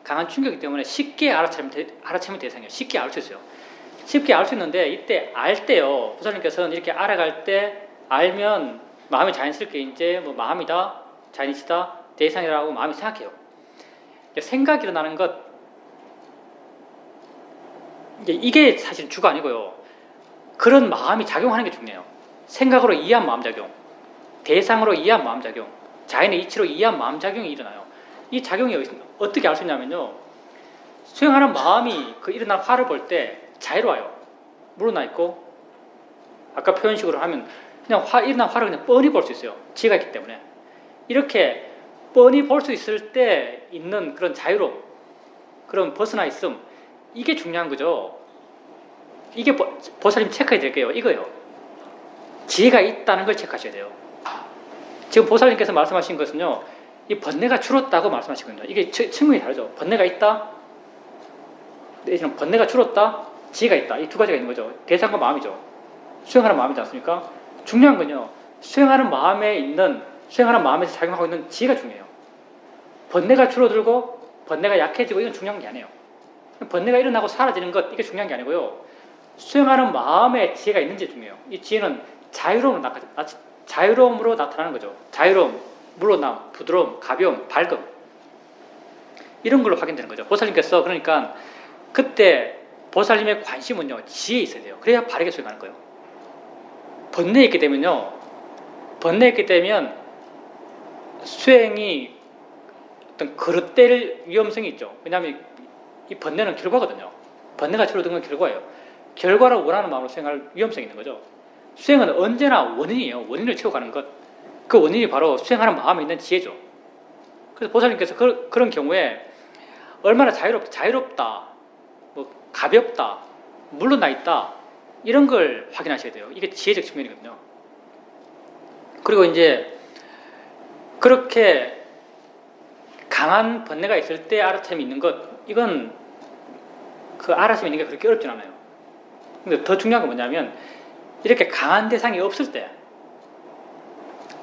강한 충격이기 때문에 쉽게 알아차리면 대상이에요. 쉽게 알 수 있어요. 쉽게 알 수 있는데 이때 알 때요, 보살님께서는 이렇게 알아갈 때 알면 마음이 자연스럽게 뭐 마음이다, 자연이시다, 대상이라고 마음이 생각해요. 생각이 일어나는 것, 이게 사실 주가 아니고요. 그런 마음이 작용하는 게 중요해요. 생각으로 이해한 마음작용, 대상으로 이해한 마음작용, 자연의 이치로 이해한 마음작용이 일어나요. 이 작용이 어떻게 알 수 있냐면요, 수행하는 마음이 일어난 화를 볼 때 자유로워요. 물러나 있고, 아까 표현식으로 하면 그냥 일어난 화를 그냥 뻔히 볼 수 있어요. 지혜가 있기 때문에. 이렇게 뻔히 볼 수 있을 때 있는 그런 자유로움, 그런 벗어나 있음, 이게 중요한 거죠. 이게 보살님 체크해야 될 게요. 이거예요. 지혜가 있다는 걸 체크하셔야 돼요. 지금 보살님께서 말씀하신 것은요, 이 번뇌가 줄었다고 말씀하시거든요. 이게 측면이 다르죠. 번뇌가 있다. 내지는 번뇌가 줄었다. 지혜가 있다. 이 두 가지가 있는 거죠. 대상과 마음이죠. 수행하는 마음이지 않습니까? 중요한 건요. 수행하는 마음에서 작용하고 있는 지혜가 중요해요. 번뇌가 줄어들고 번뇌가 약해지고 이건 중요한 게 아니에요. 번뇌가 일어나고 사라지는 것 이게 중요한 게 아니고요. 수행하는 마음에 지혜가 있는지 중요해요. 이 지혜는 자유로움으로 나타나는 거죠. 자유로움, 물러남, 부드러움, 가벼움, 밝음 이런 걸로 확인되는 거죠. 보살님께서 그러니까 그때 보살님의 관심은요. 지혜에 있어야 돼요. 그래야 바르게 수행하는 거예요. 번뇌에 있게 되면요. 번뇌에 있게 되면 수행이 어떤 그릇될 위험성이 있죠. 왜냐하면 이 번뇌는 결과거든요. 번뇌가 줄어드는 건 결과예요. 결과를 원하는 마음으로 수행할 위험성이 있는 거죠. 수행은 언제나 원인이에요. 원인을 채워가는 것. 그 원인이 바로 수행하는 마음에 있는 지혜죠. 그래서 보살님께서 그런 경우에 얼마나 자유롭다, 뭐 가볍다, 물러나 있다 이런 걸 확인하셔야 돼요. 이게 지혜적 측면이거든요. 그리고 이제 그렇게 강한 번뇌가 있을 때 알아차림이 있는 것 이건 그 알아차림이 있는 게 그렇게 어렵진 않아요. 근데 더 중요한 건 뭐냐면 이렇게 강한 대상이 없을 때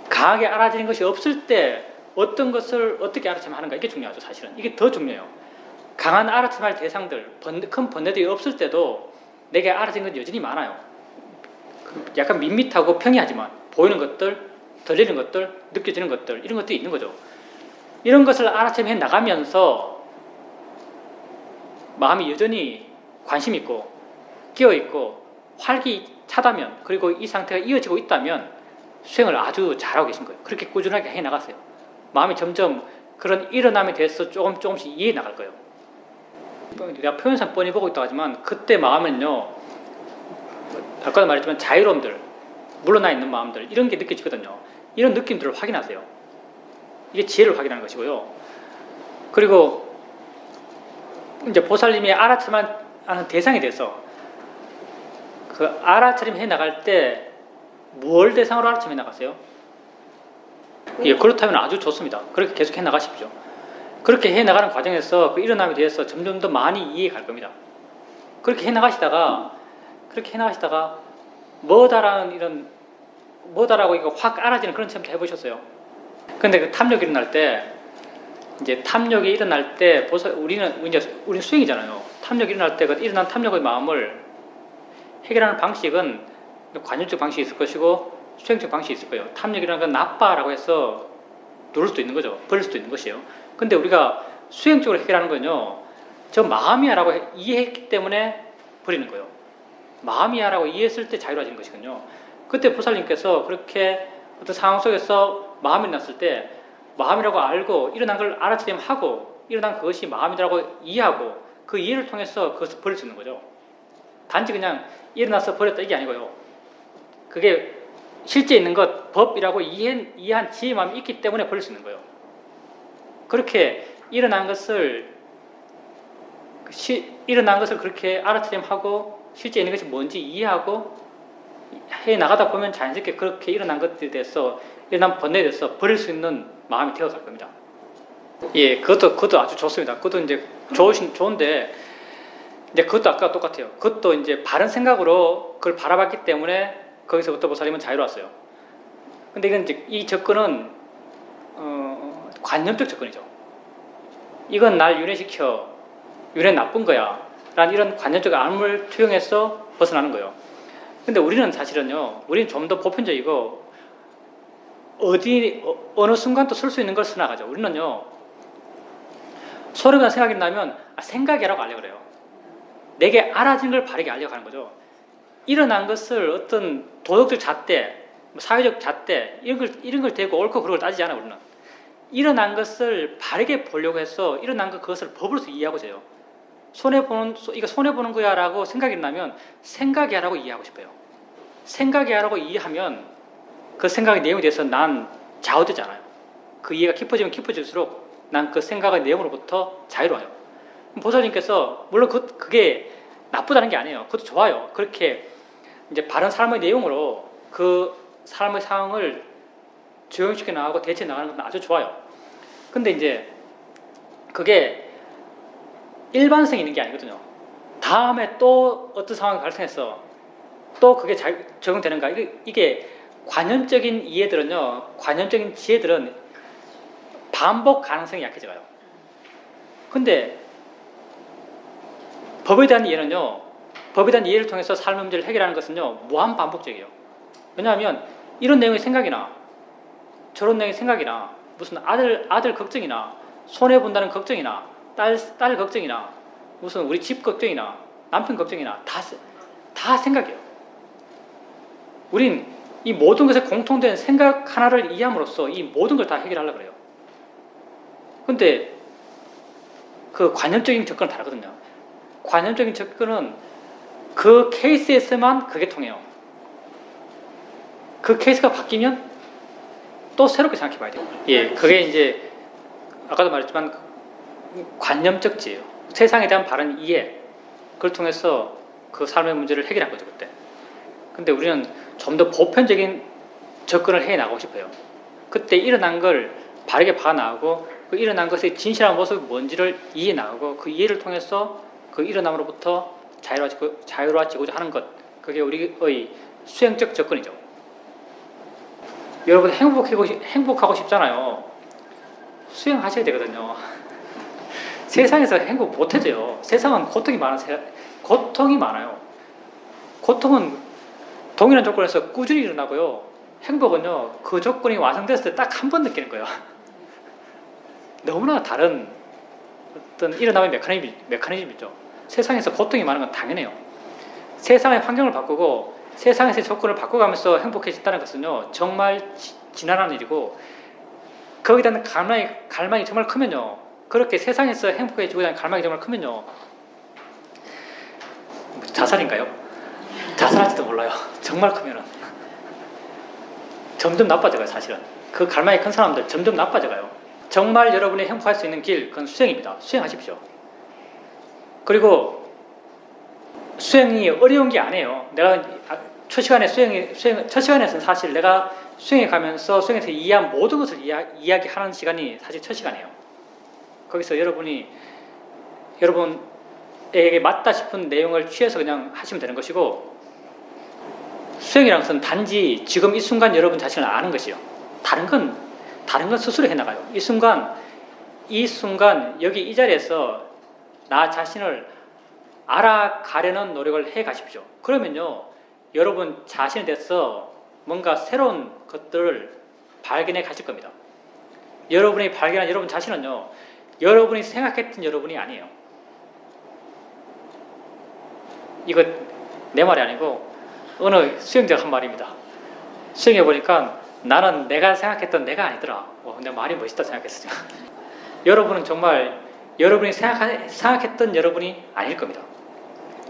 강하게 알아지는 것이 없을 때 어떤 것을 어떻게 알아차림하는가 이게 중요하죠. 사실은 이게 더 중요해요. 강한 알아차림할 대상들 큰 번뇌들이 없을 때도 내게 알아진 건 여전히 많아요. 약간 밋밋하고 평이하지만 보이는 것들, 들리는 것들, 느껴지는 것들 이런 것들이 있는 거죠. 이런 것을 알아차림해 나가면서 마음이 여전히 관심 있고 끼어 있고 활기차다면 그리고 이 상태가 이어지고 있다면 수행을 아주 잘하고 계신 거예요. 그렇게 꾸준하게 해 나가세요. 마음이 점점 그런 일어남에 대해서 조금씩 이해해 나갈 거예요. 내가 표현상 뻔히 보고 있다고 하지만 그때 마음은요 아까도 말했지만 자유로움들 물러나 있는 마음들 이런 게 느껴지거든요. 이런 느낌들을 확인하세요. 이게 지혜를 확인하는 것이고요. 그리고 이제 보살님이 알아차림하는 대상에 대해서 그 알아차림 해 나갈 때 뭘 대상으로 알아차림해 나가세요? 예, 그렇다면 아주 좋습니다. 그렇게 계속 해 나가십시오. 그렇게 해 나가는 과정에서 그 일어남에 대해서 점점 더 많이 이해해 갈 겁니다. 그렇게 해 나가시다가 뭐다라고 이거 확 알아지는 그런 체험도 해보셨어요? 근데 그 탐욕이 일어날 때 우리는 수행이잖아요. 탐욕이 일어날 때 그 일어난 탐욕의 마음을 해결하는 방식은 관념적 방식이 있을 것이고 수행적 방식이 있을 거예요. 탐욕이라는 건 나빠라고 해서 누를 수도 있는 거죠. 버릴 수도 있는 것이에요. 근데 우리가 수행적으로 해결하는 건요. 저 마음이야라고 이해했기 때문에 버리는 거예요. 마음이야라고 이해했을 때 자유로워지는 것이거든요. 그때 보살님께서 그렇게 어떤 상황 속에서 마음이 났을 때 마음이라고 알고 일어난 걸 알아차림하고 일어난 그것이 마음이라고 이해하고 그 이해를 통해서 그것을 버릴 수 있는 거죠. 단지 그냥 일어나서 버렸다 이게 아니고요. 그게 실제 있는 것, 법이라고 이해한 지혜의 마음이 있기 때문에 버릴 수 있는 거예요. 그렇게 일어난 것을 그렇게 알아차림하고 실제 있는 것이 뭔지 이해하고 해 나가다 보면 자연스럽게 그렇게 일어난 것들에 대해서 일어난 번뇌에 대해서 버릴 수 있는 마음이 되어갈 겁니다. 예, 그것도 아주 좋습니다. 그것도 이제 좋은데 이제 그것도 아까 똑같아요. 그것도 이제 바른 생각으로 그걸 바라봤기 때문에 거기서부터 보살님은 자유로웠어요. 근데 이건 이제 이 접근은 관념적 접근이죠. 이건 날 윤회 나쁜 거야 라는 이런 관념적 암을 투영해서 벗어나는 거예요. 근데 우리는 사실은요, 우리는 좀 더 보편적이고 어느 순간 또 쓸 수 있는 걸 써나가죠. 우리는요, 소리가 생각이 나면 생각이라고 알려고 그래요. 내게 알아진 걸 바르게 알려고 하는 거죠. 일어난 것을 어떤 도덕적 잣대, 사회적 잣대 이런 걸 대고 옳고 그르고 따지지 않아요. 우리는 일어난 것을 바르게 보려고 해서 일어난 그것을 법으로서 이해하고자 해요. 이거 손해보는 거야 라고 생각이 나면 생각이 하라고 이해하고 싶어요. 생각이 하라고 이해하면 그 생각의 내용에 대해서 난 좌우되지 않아요. 그 이해가 깊어지면 깊어질수록 난 그 생각의 내용으로부터 자유로워요. 보살님께서 물론 그게 나쁘다는 게 아니에요. 그것도 좋아요. 그렇게 이제 바른 삶의 내용으로 그 삶의 상황을 조용시켜 나가고 대처해 나가는 건 아주 좋아요. 근데 이제 그게 일반성이 있는 게 아니거든요. 다음에 또 어떤 상황이 발생해서 또 그게 잘 적용되는가. 이게 관념적인 이해들은요, 관념적인 지혜들은 반복 가능성이 약해져요. 근데 법에 대한 이해는요, 법에 대한 이해를 통해서 삶의 문제를 해결하는 것은요, 무한 반복적이에요. 왜냐하면 이런 내용이 생각이 나, 저런 내용이 생각이 나, 무슨 아들 걱정이나, 손해본다는 걱정이나, 딸 걱정이나, 무슨 우리 집 걱정이나, 남편 걱정이나, 다 생각이에요. 우린 이 모든 것에 공통된 생각 하나를 이해함으로써 이 모든 걸 다 해결하려고 그래요. 근데 그 관념적인 접근은 다르거든요. 관념적인 접근은 그 케이스에서만 그게 통해요. 그 케이스가 바뀌면 또 새롭게 생각해 봐야 돼요. 예, 그게 이제 아까도 말했지만 관념적 지혜예요. 세상에 대한 바른 이해, 그걸 통해서 그 삶의 문제를 해결한 거죠, 그때. 근데 우리는 좀 더 보편적인 접근을 해 나가고 싶어요. 그때 일어난 걸 바르게 봐 나가고, 그 일어난 것의 진실한 모습이 뭔지를 이해 나가고, 그 이해를 통해서 그 일어남으로부터 자유로워지고자 하는 것, 그게 우리의 수행적 접근이죠. 여러분 행복하고 싶잖아요. 수행하셔야 되거든요. 세상에서 행복 못 해져요. 세상은 고통이 많아요. 고통은 동일한 조건에서 꾸준히 일어나고요. 행복은요, 그 조건이 완성됐을 때 딱 한 번 느끼는 거예요. 너무나 다른 어떤 일어남의 메커니즘이죠. 세상에서 고통이 많은 건 당연해요. 세상의 환경을 바꾸고 세상에서의 조건을 바꿔가면서 행복해진다는 것은요, 정말 지난한 일이고, 거기에 대한 갈망이 정말 크면요, 그렇게 세상에서 행복해지고자 하는 갈망이 정말 크면요, 자살인가요? 자살할지도 몰라요. 정말 크면은. 점점 나빠져가요, 사실은. 그 갈망이 큰 사람들 점점 나빠져가요. 정말 여러분이 행복할 수 있는 길, 그건 수행입니다. 수행하십시오. 그리고 수행이 어려운 게 아니에요. 내가 첫 시간에서는 사실 내가 수행에 가면서 수행에서 이해한 모든 것을 이야기하는 시간이 사실 첫 시간이에요. 거기서 여러분에게 맞다 싶은 내용을 취해서 그냥 하시면 되는 것이고, 수행이라는 것은 단지 지금 이 순간 여러분 자신을 아는 것이요. 다른 건 스스로 해나가요. 이 순간 여기 이 자리에서 나 자신을 알아가려는 노력을 해 가십시오. 그러면요, 여러분 자신에 대해서 뭔가 새로운 것들을 발견해 가실 겁니다. 여러분이 발견한 여러분 자신은요, 여러분이 생각했던 여러분이 아니에요. 이거 내 말이 아니고 어느 수행자가 한 말입니다. 수행해보니까 나는 내가 생각했던 내가 아니더라. 내가 말이 멋있다 생각했어요. 여러분은 정말 여러분이 생각했던 여러분이 아닐 겁니다.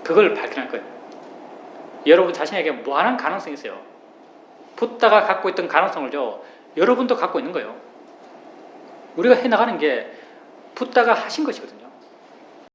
그걸 발견할 거예요. 여러분 자신에게 무한한 가능성이 있어요. 붓다가 갖고 있던 가능성을요, 여러분도 갖고 있는 거예요. 우리가 해나가는 게 붓다가 하신 것이거든요.